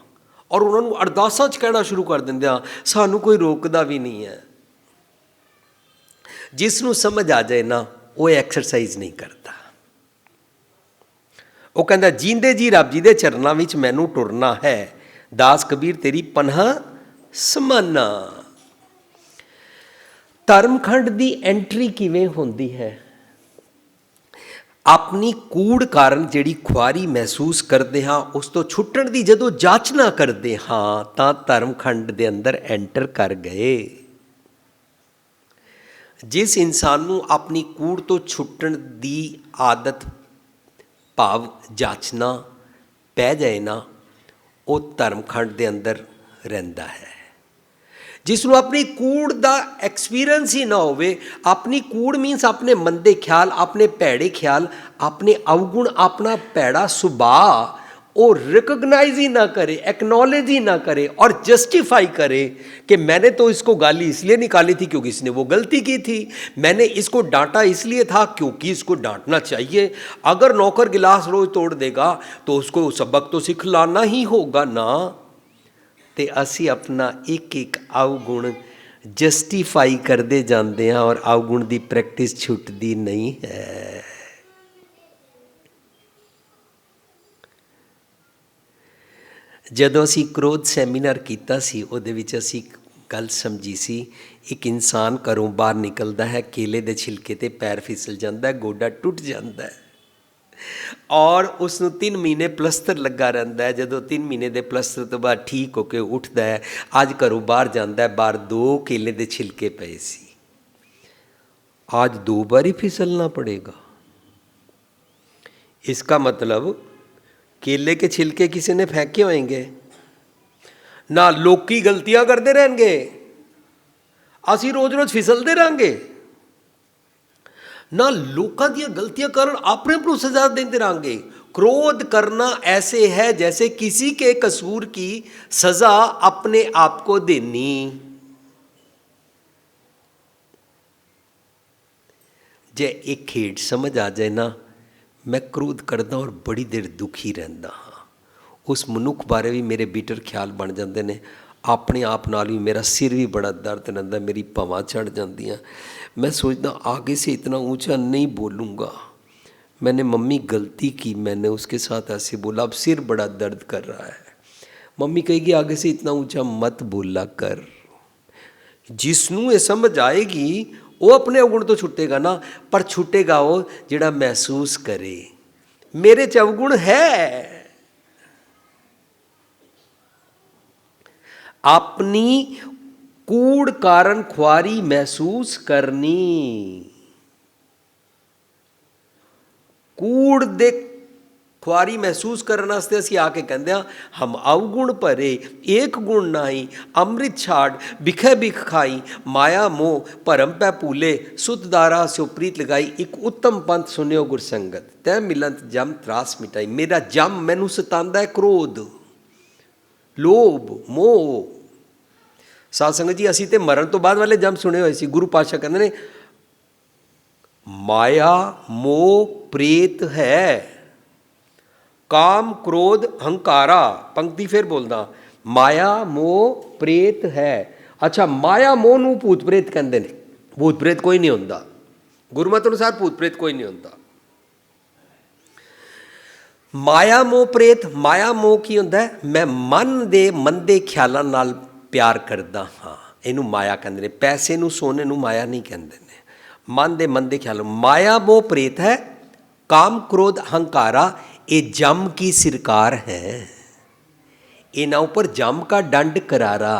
और उन्होंने अरदासां च कहना शुरू कर देंगे हाँ, सानू कोई रोकदा भी नहीं है। जिसनों समझ आ जाए ना, वो एक्सरसाइज नहीं करता। वो कहता जींदे जी रब जी के चरणों में मैनू टुरना है, दास कबीर तेरी पनाह समाना। धर्मखंड की एंट्री किवें होंदी है? अपनी कूड़ कारण जिहड़ी खुआरी महसूस करते हाँ, उस तो छुट्टण की जदों जाचना करते हाँ, तो धर्मखंड के अंदर एंटर कर गए। जिस इंसान नूं अपनी कूड़ तो छुट्टण की आदत भाव जाचना पै जाए ना, वो धर्मखंड के अंदर रहिंदा है। जिसनों अपनी कूड़ का एक्सपीरियंस ही ना होवे, अपनी कूड़ मीनस अपने मंदे ख्याल, अपने भैड़े ख्याल, अपने अवगुण, अपना भैड़ा सुभाव, वो रिकग्नाइज ही ना करे, एक्नॉलेज ही ना करे और जस्टिफाई करे कि मैंने तो इसको गाली इसलिए निकाली थी क्योंकि इसने वो गलती की थी, मैंने इसको डांटा इसलिए था क्योंकि इसको डांटना चाहिए। अगर नौकर गिलास रोज तोड़ देगा तो उसको सबक तो सिखलाना ही होगा ना। ते असी अपना एक एक अवगुण जस्टिफाई करते जाते हैं और अवगुण की प्रैक्टिस छुटती नहीं है। जदों असी क्रोध सैमीनार किया सी, उहदे विच असी गल समझी सी, एक इंसान घरों बाहर निकलता है, केले के छिलके ते पैर फिसल जाता है, गोडा टुट जाता है और उसनूं 3 महीने प्लस्तर लगा रहिंदा है। जदों 3 महीने के प्लस्तर तो बाद ठीक होकर उठता है, अज घरों बाहर जाता है, बाहर 2 केले के छिलके पे सी, आज 2 बार ही फिसलना पड़ेगा। इसका मतलब केले के छिलके किसी ने फेंके होंगे ना, लोकी गलतियां करते रहेंगे, असी रोज रोज फिसलते रहेंगे ना, लोगों दी गलतियां कारण अपने पर सजा देते रहेंगे। क्रोध करना ऐसे है जैसे किसी के कसूर की सजा अपने आप को देनी। जे एक खेड समझ आ जाए ना, मैं क्रोध करदा और बड़ी देर दुखी रहंदा हाँ, उस मनुख बारे भी मेरे बीटर ख्याल बन जाते हैं। अपने आप नाल भी मेरा सिर भी बड़ा दर्द रहता, मेरी भवां चढ़ जांदियां। मैं सोचता आगे से इतना ऊंचा नहीं बोलूँगा, मैंने मम्मी गलती की, मैंने उसके साथ ऐसे बोला, अब सिर बड़ा दर्द कर रहा है। मम्मी कहेगी आगे से इतना ऊंचा मत बोला कर। जिसनों ये समझ आएगी वो अपने अवगुण तो छुटेगा ना, पर छुटेगा वो जिहड़ा महसूस करे मेरे च अवगुण है। अपनी कूड़ कारण खुआरी महसूस करनी, कूड़ दे खुआरी महसूस करने वास्ते असी आके कहते हैं हम अवगुण भरे एक गुण नाही, अमृत छाड़ बिखे बिख खाई, माया मोह भरम पै भूले, सुत दारा स्यो प्रीत लगाई, एक उत्तम पंथ सुनियो गुरसंगत, तै मिलंत जम त्रास मिटाई। मेरा जम मैनू सतांदा है क्रोध, लोभ, मोह। साध संगत जी असी तो मरण तो बाद वाले जम सुने हुए सी। गुरु पातशाह कहते ने माया मोह प्रेत है, काम क्रोध हंकारा। पंक्ति फिर बोलदा, ਮਾਇਆ ਮੋਹ ਪ੍ਰੇਤ ਹੈ। ਅੱਛਾ, ਮਾਇਆ ਮੋਹ ਨੂੰ ਭੂਤ ਪ੍ਰੇਤ ਕਹਿੰਦੇ ਨੇ। ਭੂਤ ਪ੍ਰੇਤ ਕੋਈ ਨਹੀਂ ਹੁੰਦਾ, ਗੁਰਮਤਿ ਅਨੁਸਾਰ ਭੂਤ ਪ੍ਰੇਤ ਕੋਈ ਨਹੀਂ ਹੁੰਦਾ। ਮਾਇਆ ਮੋਹ ਪ੍ਰੇਤ, ਮਾਇਆ ਮੋਹ ਕੀ ਹੁੰਦਾ? ਮੈਂ ਮਨ ਦੇ ਮੰਦੇ ਖਿਆਲਾਂ ਨਾਲ ਪਿਆਰ ਕਰਦਾ ਹਾਂ, ਇਹਨੂੰ ਮਾਇਆ ਕਹਿੰਦੇ ਨੇ। ਪੈਸੇ ਨੂੰ, ਸੋਨੇ ਨੂੰ ਮਾਇਆ ਨਹੀਂ ਕਹਿੰਦੇ ਨੇ, ਮਨ ਦੇ ਮੰਦੇ ਖਿਆਲ। ਮਾਇਆ ਮੋਹ ਪ੍ਰੇਤ ਹੈ। ਕਾਮ ਕ੍ਰੋਧ ਅਹੰਕਾਰਾ ਇਹ ਜਮ ਕੀ ਸਰਕਾਰ ਹੈ। ਇਹਨਾਂ ਉੱਪਰ ਜਮ का दंड करारा।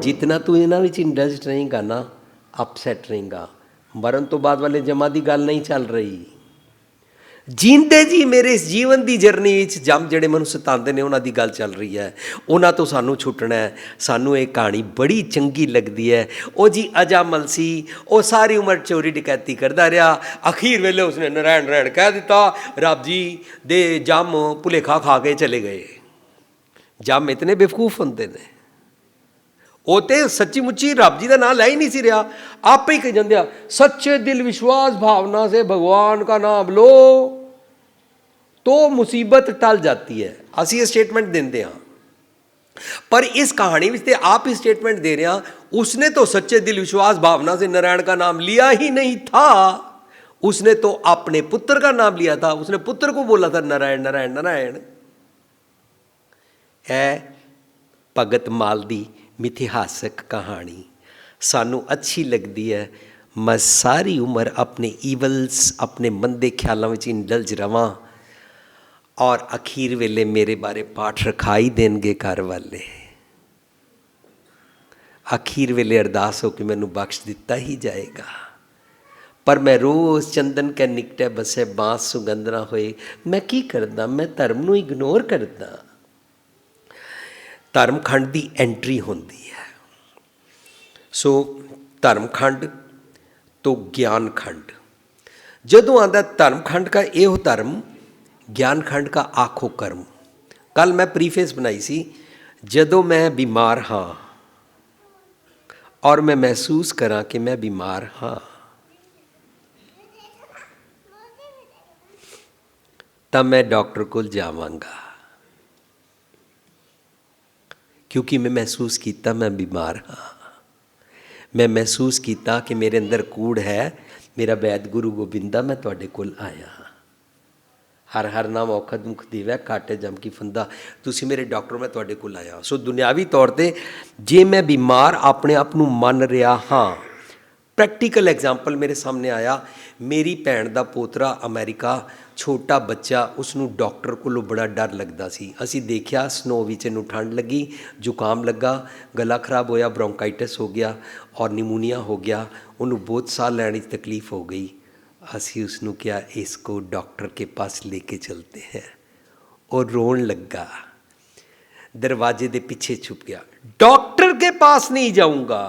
जितना तू ਇਹਨਾਂ ਵਿੱਚ ਇੰਡਸਟ ਰਹੇਗਾ ਨਾ, ਅਪਸੈਟ ਰਹੇਗਾ। ਮਰਨ ਤੋਂ ਬਾਅਦ ਵਾਲੇ ਜਮਾਂ ਦੀ ਗੱਲ ਨਹੀਂ ਚੱਲ ਰਹੀ। ਜੀਂਦੇ ਜੀ ਮੇਰੇ ਇਸ ਜੀਵਨ ਦੀ ਜਰਨੀ ਵਿੱਚ ਜਮ ਜਿਹੜੇ ਮੈਨੂੰ ਸਤਾਉਂਦੇ ਨੇ ਉਹਨਾਂ ਦੀ ਗੱਲ ਚੱਲ ਰਹੀ ਹੈ। ਉਹਨਾਂ ਤੋਂ ਸਾਨੂੰ ਛੁੱਟਣਾ ਹੈ। ਸਾਨੂੰ ਇਹ ਕਹਾਣੀ ਬੜੀ ਚੰਗੀ ਲੱਗਦੀ ਹੈ। ਉਹ ਜੀ ਅਜਾਮਲ ਸੀ, ਉਹ ਸਾਰੀ ਉਮਰ ਚੋਰੀ ਡਕੈਤੀ ਕਰਦਾ ਰਿਹਾ। ਅਖੀਰ ਵੇਲੇ ਉਸਨੇ ਨਰੈਣ ਨਰੈਣ ਕਹਿ ਦਿੱਤਾ, ਰੱਬ ਜੀ ਦੇ ਜਮ ਭੁਲੇਖਾ ਖਾ ਕੇ ਚਲੇ ਗਏ। ਜਮ ਇਤਨੇ ਬੇਵਕੂਫ ਹੁੰਦੇ ਨੇ। ਉਹ ਤੇ ਸੱਚੀ ਮੁੱਚੀ ਰੱਬ ਜੀ ਦਾ ਨਾਂ ਲੈ ਹੀ ਨਹੀਂ ਸੀ ਰਿਹਾ, ਆਪੇ ਹੀ ਕਹੀ ਜਾਂਦੇ ਆ, ਸੱਚੇ ਦਿਲ ਵਿਸ਼ਵਾਸ भावना से भगवान का नाम लो तो मुसीबत टल जाती है। ਅਸੀਂ ਇਹ ਸਟੇਟਮੈਂਟ ਦਿੰਦੇ ਹਾਂ, पर इस कहानी में तो आप ही स्टेटमेंट दे रहे हैं, उसने तो सच्चे दिल विश्वास भावना से नारायण का नाम लिया ही नहीं था। उसने तो अपने पुत्र का नाम लिया था, उसने पुत्र को बोला था नारायण नारायण नारायण। है भगत माल दी ਮਿਥਿਹਾਸਕ ਕਹਾਣੀ ਸਾਨੂੰ ਅੱਛੀ ਲੱਗਦੀ ਹੈ। ਮੈਂ ਸਾਰੀ ਉਮਰ ਆਪਣੇ ਈਵਲਸ, ਆਪਣੇ ਮੰਦੇ ਖਿਆਲਾਂ ਵਿੱਚ ਇੰਡਲਜ ਰਵਾਂ, ਔਰ ਅਖੀਰ ਵੇਲੇ ਮੇਰੇ ਬਾਰੇ ਪਾਠ ਰਖਾਈ ਦੇਣਗੇ ਘਰ ਵਾਲੇ। ਅਖੀਰ ਵੇਲੇ ਅਰਦਾਸ ਹੋ ਕੇ ਮੈਨੂੰ ਬਖਸ਼ ਦਿੱਤਾ ਹੀ ਜਾਏਗਾ। ਪਰ ਮੈਂ ਰੋਜ਼ ਚੰਦਨ ਕੈ ਨਿਕਟੇ ਬਸੇ ਬਾਂਸ ਸੁਗੰਧਨਾ ਹੋਏ। ਮੈਂ ਕੀ ਕਰਦਾ? ਮੈਂ ਧਰਮ ਨੂੰ ਇਗਨੋਰ ਕਰਦਾ। ਧਰਮਖੰਡ ਦੀ ਐਂਟਰੀ ਹੁੰਦੀ ਹੈ। ਸੋ ਧਰਮਖੰਡ ਤੋਂ ਗਿਆਨਖੰਡ ਜਦੋਂ ਆਉਂਦਾ, ਧਰਮਖੰਡ का ਇਹੋ ਧਰਮ, ਗਿਆਨਖੰਡ का ਆਖੋ ਕਰਮ। ਕੱਲ੍ਹ ਮੈਂ ਪ੍ਰੀਫੇਸ ਬਣਾਈ ਸੀ, ਜਦੋਂ ਮੈਂ ਬਿਮਾਰ ਹਾਂ ਔਰ ਮੈਂ ਮਹਿਸੂਸ ਕਰਾਂ ਕਿ ਮੈਂ ਬਿਮਾਰ ਹਾਂ, ਤਾਂ ਮੈਂ ਡਾਕਟਰ ਕੋਲ ਜਾਵਾਂਗਾ, क्योंकि मैं महसूस किया मैं बीमार हाँ। मैं महसूस किया कि मेरे अंदर कूड़ है। मेरा वैद गुरु गोबिंदा, मैं तुहाडे कोल आया हाँ। हर हर नाम औखद मुख देवै, काटे जम की फंदा। तुसी मेरे डॉक्टर, मैं तुहाडे कोल आया। सो दुनियावी तौर पर जे मैं बीमार अपने आप नूं मन रहा हाँ, प्रैक्टिकल एग्जाम्पल मेरे सामने आया। मेरी भैन का पोतरा अमेरिका, छोटा बच्चा, उसनूं डॉक्टर कोलों बड़ा डर लगता सी। असी देखिया स्नो विच इहनूं ठंड लगी, जुकाम लगा, गला खराब होया, ब्रोंकाइटिस हो गया और निमोनिया हो गया। उन्होंने बहुत साह लैने की तकलीफ हो गई। असी उसनूं कहा इसको डॉक्टर के पास लेके चलते हैं। और रोन लगा, दरवाजे के पीछे छुप गया, डॉक्टर के पास नहीं जाऊँगा।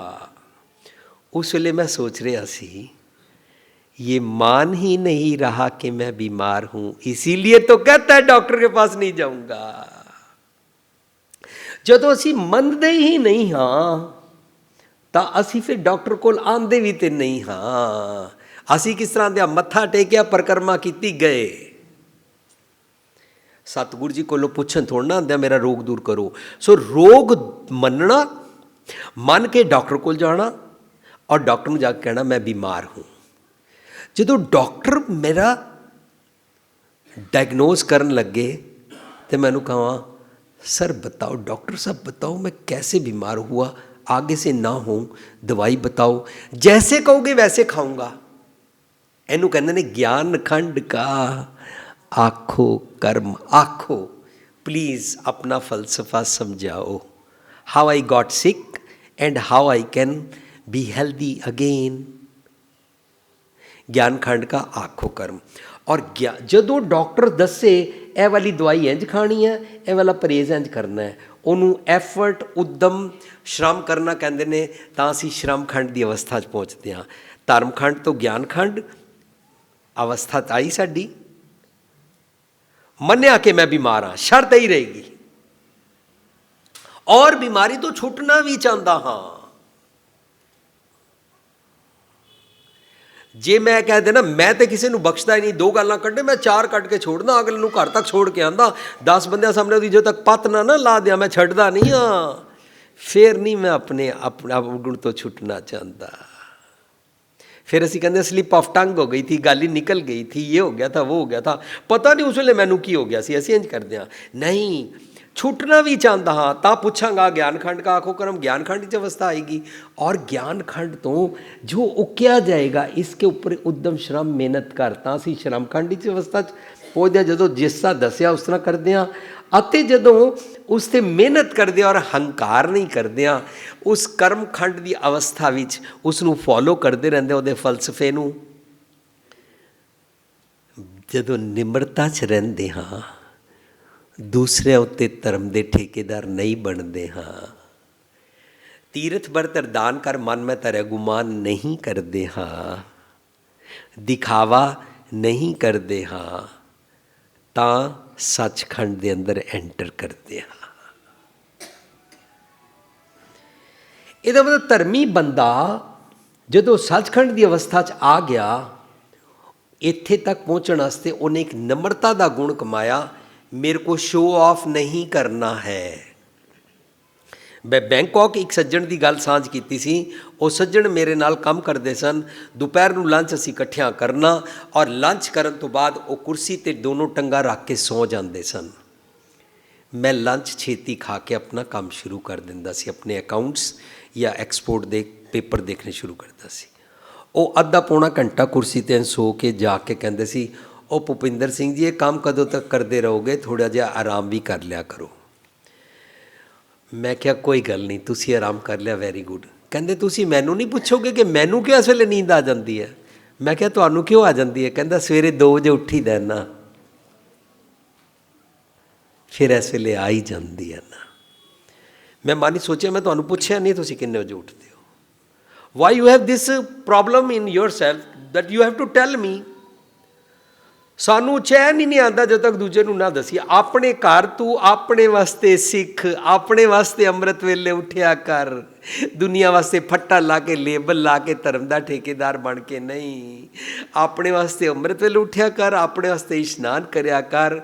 उस वेले मैं सोच रहा सी, ये मान ही नहीं रहा कि मैं बीमार हूँ, इसीलिए तो कहता है डॉक्टर के पास नहीं जाऊँगा। जदों असी मनते ही नहीं हाँ, तो असी फिर डॉक्टर कोल आंदे भी तो नहीं हाँ। असी किस तरह दिया मत्था टेकिया, परिक्रमा की गए। सतगुरु जी कोलों पुछन थोड़ा ना आंदा मेरा रोग दूर करो। सो रोग मनना, मन के डॉक्टर कोल जाना और डॉक्टर को जाके कहना मैं बीमार हूँ। जो डॉक्टर मेरा डायग्नोज करन लगे तो मैनू कहा सर बताओ, डॉक्टर साहब बताओ मैं कैसे बीमार हुआ, आगे से ना हो, दवाई बताओ, जैसे कहोगे वैसे खाऊंगा। इनू कहते ने ज्ञान खंड का आखो कर्म। आखो प्लीज़ अपना फलसफा समझाओ। How I got sick and how I can be healthy again. ज्ञान खंड का आखो कर्म। और जदों डॉक्टर दसे ए वाली दवाई इंज खानी है, ए वाला परहेज इंज करना है, उन्होंने एफर्ट उद्यम श्रम करना कहते हैं, तो असी श्रम खंड की अवस्था पहुँचते हाँ। धर्म खंड तो ज्ञान खंड अवस्था आई साड़ी। मन्या कि मैं बीमार हाँ, शर्त ही रहेगी, और बीमारी तो छुटना भी चाहता हाँ। ਜੇ ਮੈਂ ਕਹਿ ਦੇਣਾ ਮੈਂ ਤੇ ਕਿਸੇ ਨੂੰ ਬਖਸ਼ਦਾ ਹੀ ਨਹੀਂ, ਦੋ ਗਾਲਾਂ ਕੱਢੇ ਮੈਂ ਚਾਰ ਕੱਢ ਕੇ ਛੋੜਦਾ, ਅਗਲੇ ਨੂੰ ਘਰ ਤੱਕ ਛੋੜ ਕੇ ਆਂਦਾ, 10 ਬੰਦਿਆਂ ਸਾਹਮਣੇ ਉਹਦੀ ਜਦੋਂ ਤੱਕ ਪੱਤ ਨਾ ਲਾ ਦਿਆਂ ਮੈਂ ਛੱਡਦਾ ਨਹੀਂ ਹਾਂ। ਫਿਰ ਨਹੀਂ ਮੈਂ ਆਪਣੇ ਗੁਣ ਤੋਂ ਛੁੱਟਣਾ ਚਾਹੁੰਦਾ। फिर असी कहते स्लिप ऑफ टंग हो गई थी, गल ही निकल गई थी, ये हो गया था, वो हो गया था, पता नहीं उस वे मैनू की हो गया सी। असी इंज करते हैं, नहीं छुटना भी चाहता हाँ तो पूछांगा ज्ञान खंड का आखो करम, ज्ञान खंड की अवस्था आएगी और ज्ञान खंड तो जो उक्या जाएगा इसके उपर उद्यम श्रम मेहनत करता असी श्रम खंड की अवस्था पहुँचते, जो जिस तरह दसिया उस तरह करते हैं, ਅਤੇ ਜਦੋਂ ਉਸ 'ਤੇ ਮਿਹਨਤ ਕਰਦੇ ਔਰ ਹੰਕਾਰ ਨਹੀਂ ਕਰਦੇ ਆ, ਉਸ ਕਰਮ ਖੰਡ ਦੀ ਅਵਸਥਾ ਵਿੱਚ ਉਸ ਨੂੰ ਫੋਲੋ ਕਰਦੇ ਰਹਿੰਦੇ, ਉਹਦੇ ਫਲਸਫੇ ਨੂੰ। ਜਦੋਂ ਨਿਮਰਤਾ 'ਚ ਰਹਿੰਦੇ ਹਾਂ, ਦੂਸਰਿਆਂ ਉੱਤੇ ਧਰਮ ਦੇ ਠੇਕੇਦਾਰ ਨਹੀਂ ਬਣਦੇ ਹਾਂ, ਤੀਰਥ ਬਰਤ ਦਾਨ ਕਰ ਮਨ ਮੈਂ ਧਰਿਆ ਗੁਮਾਨ ਨਹੀਂ ਕਰਦੇ ਹਾਂ, ਦਿਖਾਵਾ ਨਹੀਂ ਕਰਦੇ ਹਾਂ, ਤਾਂ ਸੱਚਖੰਡ ਦੇ ਅੰਦਰ ਐਂਟਰ ਕਰਦੇ ਹਾਂ। ਇਹਦਾ ਮਤਲਬ ਧਰਮੀ ਬੰਦਾ ਜਦੋਂ ਸੱਚਖੰਡ ਦੀ ਅਵਸਥਾ 'ਚ ਆ ਗਿਆ, ਇੱਥੇ ਤੱਕ ਪਹੁੰਚਣ ਵਾਸਤੇ ਉਹਨੇ ਇੱਕ ਨਮਰਤਾ ਦਾ ਗੁਣ ਕਮਾਇਆ। ਮੇਰੇ ਕੋ ਸ਼ੋਅ ਆਫ ਨਹੀਂ ਕਰਨਾ ਹੈ। ਮੈਂ ਬੈਂਕਾਕ ਇੱਕ ਸੱਜਣ ਦੀ ਗੱਲ ਸਾਂਝ ਕੀਤੀ ਸੀ। ਉਹ ਸੱਜਣ ਮੇਰੇ ਨਾਲ ਕੰਮ ਕਰਦੇ ਸਨ। ਦੁਪਹਿਰ ਨੂੰ ਲੰਚ ਅਸੀਂ ਇਕੱਠਿਆਂ ਕਰਨਾ ਔਰ ਲੰਚ ਕਰਨ ਤੋਂ ਬਾਅਦ ਉਹ ਕੁਰਸੀ 'ਤੇ ਦੋਨੋਂ ਟੰਗਾਂ ਰੱਖ ਕੇ ਸੌਂ ਜਾਂਦੇ ਸਨ। ਮੈਂ ਲੰਚ ਛੇਤੀ ਖਾ ਕੇ ਆਪਣਾ ਕੰਮ ਸ਼ੁਰੂ ਕਰ ਦਿੰਦਾ ਸੀ, ਆਪਣੇ ਅਕਾਊਂਟਸ ਜਾਂ ਐਕਸਪੋਰਟ ਦੇ ਪੇਪਰ ਦੇਖਣੇ ਸ਼ੁਰੂ ਕਰਦਾ ਸੀ। ਉਹ ਅੱਧਾ ਪੌਣਾ ਘੰਟਾ ਕੁਰਸੀ 'ਤੇ ਸੋ ਕੇ ਜਾ ਕੇ ਕਹਿੰਦੇ ਸੀ, ਉਹ ਭੁਪਿੰਦਰ ਸਿੰਘ ਜੀ ਇਹ ਕੰਮ ਕਦੋਂ ਤੱਕ ਕਰਦੇ ਰਹੋਗੇ, ਥੋੜ੍ਹਾ ਜਿਹਾ ਆਰਾਮ ਵੀ ਕਰ ਲਿਆ ਕਰੋ। ਮੈਂ ਕਿਹਾ ਕੋਈ ਗੱਲ ਨਹੀਂ, ਤੁਸੀਂ ਆਰਾਮ ਕਰ ਲਿਆ, ਵੈਰੀ ਗੁੱਡ। ਕਹਿੰਦੇ ਤੁਸੀਂ ਮੈਨੂੰ ਨਹੀਂ ਪੁੱਛੋਗੇ ਕਿ ਮੈਨੂੰ ਕਿਉਂ ਇਸ ਵੇਲੇ ਨੀਂਦ ਆ ਜਾਂਦੀ ਹੈ? ਮੈਂ ਕਿਹਾ ਤੁਹਾਨੂੰ ਕਿਉਂ ਆ ਜਾਂਦੀ ਹੈ? ਕਹਿੰਦਾ ਸਵੇਰੇ 2 ਵਜੇ ਉੱਠੀਦਾ ਨਾ, ਫਿਰ ਇਸ ਵੇਲੇ ਆ ਹੀ ਜਾਂਦੀ ਹੈ ਨਾ। ਮੈਂ ਮਨ 'ਚ ਸੋਚਿਆ ਮੈਂ ਤੁਹਾਨੂੰ ਪੁੱਛਿਆ ਨਹੀਂ ਤੁਸੀਂ ਕਿੰਨੇ ਵਜੇ ਉੱਠਦੇ ਹੋ। Why you have this problem in your self that you have to tell me. ਸਾਨੂੰ ਚੈਨ ਹੀ ਨਹੀਂ ਆਉਂਦਾ ਜਦੋਂ ਤੱਕ ਦੂਜੇ ਨੂੰ ਨਾ ਦਸੀਏ। ਆਪਣੇ ਘਰ ਤੂੰ ਆਪਣੇ ਵਾਸਤੇ ਸਿੱਖ, ਆਪਣੇ ਵਾਸਤੇ ਅੰਮ੍ਰਿਤ ਵੇਲੇ ਉੱਠਿਆ ਕਰ, ਦੁਨੀਆ ਵਾਸਤੇ ਫੱਟਾ ਲਾ ਕੇ ਲੇਬਲ ਲਾ ਕੇ ਧਰਮ ਦਾ ਠੇਕੇਦਾਰ ਬਣ ਕੇ ਨਹੀਂ। ਆਪਣੇ ਵਾਸਤੇ ਅੰਮ੍ਰਿਤ ਵੇਲੇ ਉੱਠਿਆ ਕਰ, ਆਪਣੇ ਵਾਸਤੇ ਇਸ਼ਨਾਨ ਕਰਿਆ ਕਰ।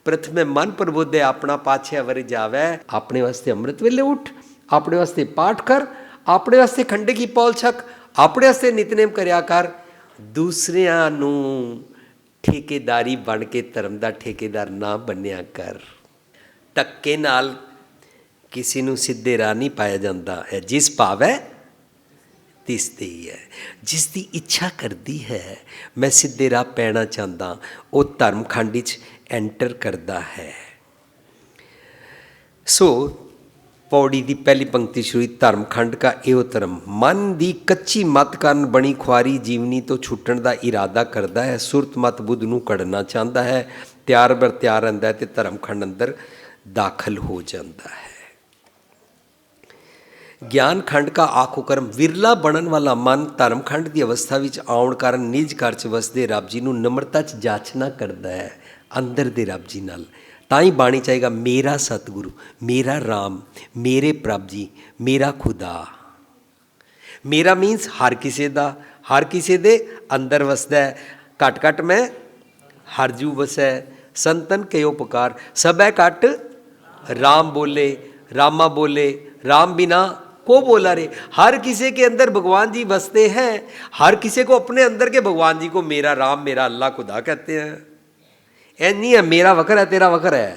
ਪ੍ਰਥਮੇ ਮਨ ਪ੍ਰਬੁੱਧੇ ਆਪਣਾ ਪਾਛੇ ਵਰ ਜਾਵੇ। ਆਪਣੇ ਵਾਸਤੇ ਅੰਮ੍ਰਿਤ ਵੇਲੇ ਉੱਠ, ਆਪਣੇ ਵਾਸਤੇ ਪਾਠ ਕਰ, ਆਪਣੇ ਵਾਸਤੇ ਖੰਡੇ ਕੀ ਪੌਲ ਛਕ, ਆਪਣੇ ਵਾਸਤੇ ਨਿਤਨੇਮ ਕਰਿਆ ਕਰ। ਦੂਸਰਿਆਂ ਨੂੰ ਠੇਕੇਦਾਰੀ ਬਣ ਕੇ ਧਰਮ ਦਾ ਠੇਕੇਦਾਰ ਨਾ ਬਣਿਆ ਕਰ। ਧੱਕੇ ਨਾਲ ਕਿਸੇ ਨੂੰ ਸਿੱਧੇ ਰਾਹ ਨਹੀਂ ਪਾਇਆ ਜਾਂਦਾ ਹੈ। ਜਿਸ ਭਾਵੈ ਤਿਸ ਤੇ ਹੀ ਹੈ। ਜਿਸ ਦੀ ਇੱਛਾ ਕਰਦੀ ਹੈ ਮੈਂ ਸਿੱਧੇ ਰਾਹ ਪੈਣਾ ਚਾਹੁੰਦਾ, ਉਹ ਧਰਮ ਖੰਡ ਵਿੱਚ ਐਂਟਰ ਕਰਦਾ ਹੈ। ਸੋ ਪੌੜੀ ਦੀ ਪਹਿਲੀ ਪੰਕਤੀ ਸ਼ੁਰੂ, ਧਰਮ ਖੰਡ ਕਾ ਇਹੋ ਧਰਮ ਮਨ ਦੀ ਕੱਚੀ ਮੱਤ ਕਾਰਨ ਬਣੀ ਖੁਆਰੀ ਜੀਵਨੀ ਤੋਂ ਛੁੱਟਣ ਦਾ ਇਰਾਦਾ ਕਰਦਾ ਹੈ। ਸੁਰਤ ਮਤ ਬੁੱਧ ਨੂੰ ਕੱਢਣਾ ਚਾਹੁੰਦਾ ਹੈ, ਤਿਆਰ ਬਰ ਤਿਆਰ ਰਹਿੰਦਾ ਹੈ ਅਤੇ ਧਰਮ ਖੰਡ ਅੰਦਰ ਦਾਖਲ ਹੋ ਜਾਂਦਾ ਹੈ। ਗਿਆਨ ਖੰਡ ਕਾ ਆਖੋ ਕਰਮ ਵਿਰਲਾ ਬਣਨ ਵਾਲਾ ਮਨ ਧਰਮ ਖੰਡ ਦੀ ਅਵਸਥਾ ਵਿੱਚ ਆਉਣ ਕਾਰਨ ਨਿਜ ਘਰ 'ਚ ਵਸਦੇ ਰੱਬ ਜੀ ਨੂੰ ਨਮਰਤਾ 'ਚ ਜਾਚਨਾ ਕਰਦਾ ਹੈ, ਅੰਦਰ ਦੇ ਰੱਬ ਜੀ ਨਾਲ। ਤਾਂ ਹੀ ਬਾਣੀ ਚਾਹੇਗਾ ਮੇਰਾ ਸਤਿਗੁਰੂ, ਮੇਰਾ ਰਾਮ, ਮੇਰੇ ਪ੍ਰਭ ਜੀ, ਮੇਰਾ ਖੁਦਾ। ਮੇਰਾ ਮੀਨਸ ਹਰ ਕਿਸੇ ਦਾ, ਹਰ ਕਿਸੇ ਦੇ ਅੰਦਰ ਵਸਦਾ ਹੈ। ਘਟ ਘਟ ਮੈਂ ਹਰ ਜੂ ਵਸੈ, ਸੰਤਨ ਕਯੋ ਪੁਕਾਰ, ਸਭੈ ਘਟ राम बोले, रामा बोले, राम बिना को बोला रे। हर किसी के अंदर भगवान जी बसते हैं। हर किसी को अपने अंदर के भगवान जी को मेरा राम, मेरा अल्लाह खुदा कहते हैं। ऐ नहीं है मेरा वखर है तेरा वखर है,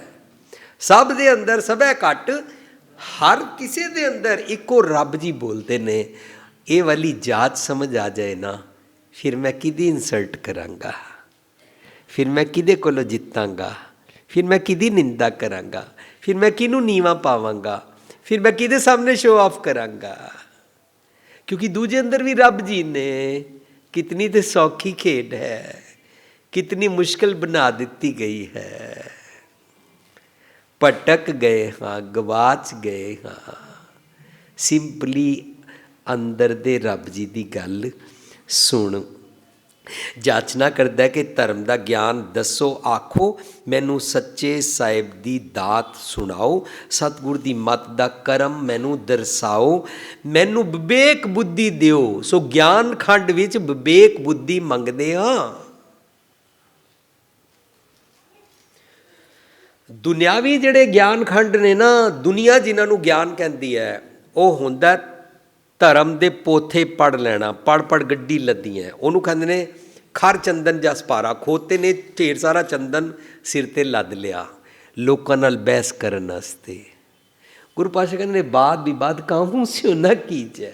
सब दे अंदर सब है घट, हर किसी दे अंदर इको रब जी बोलते ने। ये वाली जात समझ आ जाए ना, फिर मैं किदी इंसल्ट करांगा, फिर मैं किदे कोलों जितांगा, फिर मैं किदी निंदा करांगा, फिर मैं किनू नीवा पावांगा, फिर मैं किदे सामने शो ऑफ करांगा। क्योंकि दूजे अंदर भी रब जी ने। कितनी तो सौखी खेड है, कितनी मुश्किल बना दी गई है। भटक गए हाँ, गवाच गए हाँ। सिंपली अंदर दे रब जी की गल सुन, ਜਾਚਨਾ ਕਰਦਾ ਕਿ ਧਰਮ ਦਾ ਗਿਆਨ ਦੱਸੋ ਆਖੋ, ਮੈਨੂੰ ਸੱਚੇ ਸਾਹਿਬ ਦੀ ਦਾਤ ਸੁਣਾਓ, ਸਤਿਗੁਰ ਦੀ ਮੱਤ ਦਾ ਕਰਮ ਮੈਨੂੰ ਦਰਸਾਓ, ਮੈਨੂੰ ਵਿਵੇਕ ਬੁੱਧੀ ਦਿਓ। ਸੋ ਗਿਆਨ ਖੰਡ ਵਿੱਚ ਵਿਵੇਕ ਬੁੱਧੀ ਮੰਗਦੇ ਹਾਂ। ਦੁਨਿਆਵੀ ਜਿਹੜੇ ਗਿਆਨ ਖੰਡ ਨੇ ਨਾ, ਦੁਨੀਆ ਜਿਨ੍ਹਾਂ ਨੂੰ ਗਿਆਨ ਕਹਿੰਦੀ ਹੈ, ਉਹ ਹੁੰਦਾ ਧਰਮ ਦੇ ਪੋਥੇ ਪੜ੍ਹ ਲੈਣਾ, ਪੜ੍ਹ ਗੱਡੀ ਲੱਦੀ ਹੈ। ਉਹਨੂੰ ਕਹਿੰਦੇ ਨੇ ਖਰ ਚੰਦਨ ਜਾਂ ਸਪਾਰਾ, ਖੋਤੇ ਨੇ ਢੇਰ ਸਾਰਾ ਚੰਦਨ ਸਿਰ 'ਤੇ ਲੱਦ ਲਿਆ ਲੋਕਾਂ ਨਾਲ ਬਹਿਸ ਕਰਨ ਵਾਸਤੇ। ਗੁਰੂ ਪਾਤਸ਼ਾਹ ਕਹਿੰਦੇ ਨੇ ਬਾਦ ਵਿਵਾਦ ਕਾਹੂ ਸਿਉ ਨਾ ਕੀਜੈ,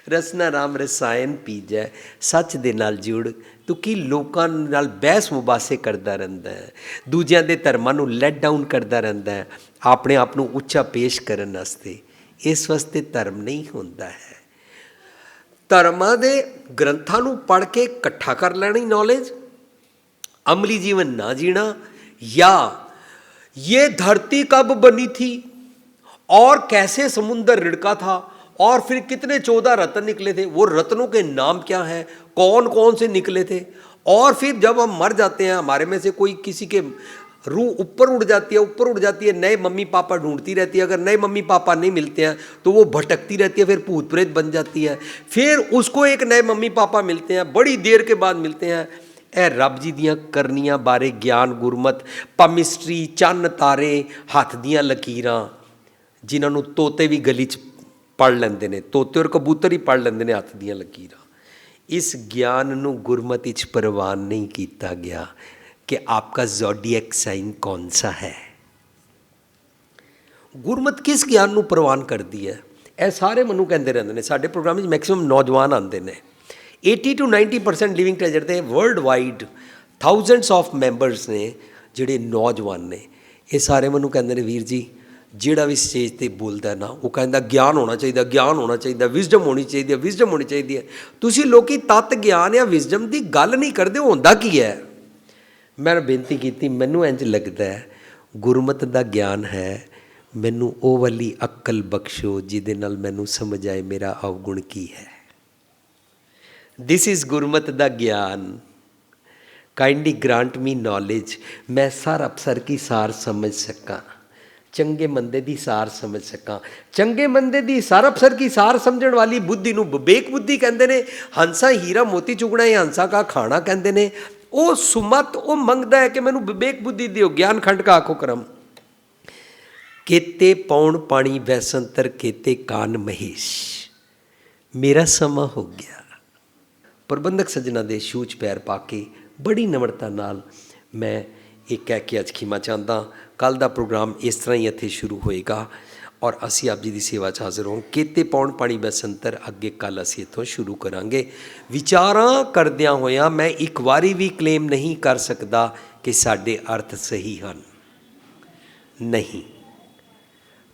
ਰਸਨਾ ਰਾਮ ਰਸਾਇਣ ਪੀਜੈ। ਸੱਚ ਦੇ ਨਾਲ ਜੁੜ, ਤੂੰ ਕੀ ਲੋਕਾਂ ਨਾਲ ਬਹਿਸ ਮੁਬਾਸੇ ਕਰਦਾ ਰਹਿੰਦਾ ਹੈ, ਦੂਜਿਆਂ ਦੇ ਧਰਮਾਂ ਨੂੰ ਲੈਟ ਡਾਊਨ ਕਰਦਾ ਰਹਿੰਦਾ ਹੈ ਆਪਣੇ ਆਪ ਨੂੰ ਉੱਚਾ ਪੇਸ਼ ਕਰਨ ਵਾਸਤੇ। ਇਸ ਵਾਸਤੇ ਧਰਮ ਨਹੀਂ ਹੁੰਦਾ ਹੈ। ਧਰਮਾਂ ਦੇ ਗ੍ਰੰਥਾਂ ਨੂੰ ਪੜ੍ਹ ਕੇ ਇਕੱਠਾ ਕਰ ਲੈਣੀ ਨੌਲੇਜ, ਅਮਲੀ ਜੀਵਨ ਨਾ जीना, या ये धरती कब बनी थी और कैसे समुंदर रिड़का था और फिर कितने 14 रत्न निकले थे, वो रत्नों के नाम क्या है, कौन कौन से निकले थे। और फिर जब हम मर जाते हैं, हमारे में से कोई किसी के रूह ऊपर उड़ जाती है, नए मम्मी पापा ढूंढती रहती है। अगर नए मम्मी पापा नहीं मिलते हैं तो वो भटकती रहती है, फिर भूत प्रेत बन जाती है। फिर उसको एक नए मम्मी पापा मिलते हैं, बड़ी देर के बाद मिलते हैं। ਇਹ ਰੱਬ ਜੀ ਦੀਆਂ ਕਰਨੀਆਂ ਬਾਰੇ ਗਿਆਨ ਗੁਰਮਤ, ਪਮਿਸਟਰੀ, ਚੰਨ ਤਾਰੇ, ਹੱਥ ਦੀਆਂ ਲਕੀਰਾਂ, ਜਿਨ੍ਹਾਂ ਨੂੰ ਤੋਤੇ ਵੀ ਗਲੀ 'ਚ ਪੜ੍ਹ ਲੈਂਦੇ ਨੇ, ਤੋਤੇ ਔਰ ਕਬੂਤਰ ਹੀ ਪੜ੍ਹ ਲੈਂਦੇ ਨੇ ਹੱਥ ਦੀਆਂ ਲਕੀਰਾਂ। ਇਸ ਗਿਆਨ ਨੂੰ ਗੁਰਮਤਿ ਵਿੱਚ ਪ੍ਰਵਾਨ ਨਹੀਂ ਕੀਤਾ ਗਿਆ ਕਿ ਆਪਕਾ ਜ਼ੋਡੀਐਕ ਸਾਈਨ ਕੌਨ ਸਾ ਹੈ। ਗੁਰਮਤਿ ਕਿਸ ਗਿਆਨ ਨੂੰ ਪ੍ਰਵਾਨ ਕਰਦੀ ਹੈ? ਇਹ ਸਾਰੇ ਮੈਨੂੰ ਕਹਿੰਦੇ ਰਹਿੰਦੇ ਨੇ। ਸਾਡੇ ਪ੍ਰੋਗਰਾਮ ਵਿੱਚ ਮੈਕਸਿਮਮ ਨੌਜਵਾਨ ਆਉਂਦੇ ਨੇ। 80 to 90% ਲਿਵਿੰਗ ਟ੍ਰੈਜਰ ਦੇ world wide thousands of members ਨੇ ਜਿਹੜੇ ਨੌਜਵਾਨ ਨੇ। ਇਹ ਸਾਰੇ ਮੈਨੂੰ ਕਹਿੰਦੇ ਨੇ ਵੀਰ ਜੀ, ਜਿਹੜਾ ਵੀ ਸਟੇਜ 'ਤੇ ਬੋਲਦਾ ਨਾ, ਉਹ ਕਹਿੰਦਾ ਗਿਆਨ ਹੋਣਾ ਚਾਹੀਦਾ, ਗਿਆਨ ਹੋਣਾ ਚਾਹੀਦਾ, ਵਿਜ਼ਡਮ ਹੋਣੀ ਚਾਹੀਦੀ ਹੈ, ਵਿਜ਼ਡਮ ਹੋਣੀ ਚਾਹੀਦੀ ਹੈ। ਤੁਸੀਂ ਲੋਕੀ ਤੱਤ ਗਿਆਨ ਜਾਂ ਵਿਜ਼ਡਮ ਦੀ ਗੱਲ ਨਹੀਂ ਕਰਦੇ, ਹੁੰਦਾ ਕੀ ਹੈ? ਮੈਂ ਬੇਨਤੀ ਕੀਤੀ, ਮੈਨੂੰ ਇੰਝ ਲੱਗਦਾ ਹੈ ਗੁਰਮਤਿ ਦਾ ਗਿਆਨ ਹੈ, ਮੈਨੂੰ ਉਹ ਵਾਲੀ ਅਕਲ ਬਖਸ਼ੋ ਜਿਹਦੇ ਨਾਲ ਮੈਨੂੰ ਸਮਝ ਆਏ ਮੇਰਾ ਅਵਗੁਣ ਕੀ ਹੈ। ਦਿਸ ਇਜ਼ ਗੁਰਮਤਿ ਦਾ ਗਿਆਨ। ਕਾइंडली ग्रांट मी नॉलेज, मैं सर अफसर की सार समझ सकां, चंगे मंदे की सार समझ सकां। चंगे मंदे की सर अफसर की सार समझण वाली बुद्धि नूं विवेक बुद्धि कहंदे ने। हंसा हीरा मोती चुगना ये हंसा का खाना कहंदे ने। वो सुमत वो मंगदा है कि मैनूं विवेक बुद्धि दिओ। ज्ञान खंड का आखो क्रम, केते पौण पानी वैसंतर केते कान महेश, मेरा समा हो गया। प्रबंधक सज्जना दे शूच पैर पा के बड़ी नम्रता नाल मैं ये कह के अज खीमा चाहता। कल का प्रोग्राम इस तरह ही इत्थे शुरू होएगा और असी आप जी की सेवा च हाज़र हों। केते पौण पानी बसंतर अगे कल असी इत्थों शुरू करांगे। विचारां करदियां होया मैं एक वारी भी क्लेम नहीं कर सकता कि साडे अर्थ सही हन, नहीं।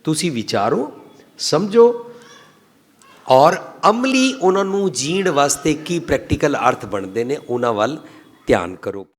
तुसी विचारो, समझो और अमली उन्होंने जीण वास्ते की प्रैक्टिकल अर्थ बनते हैं, उन्होंने वाल ध्यान करो।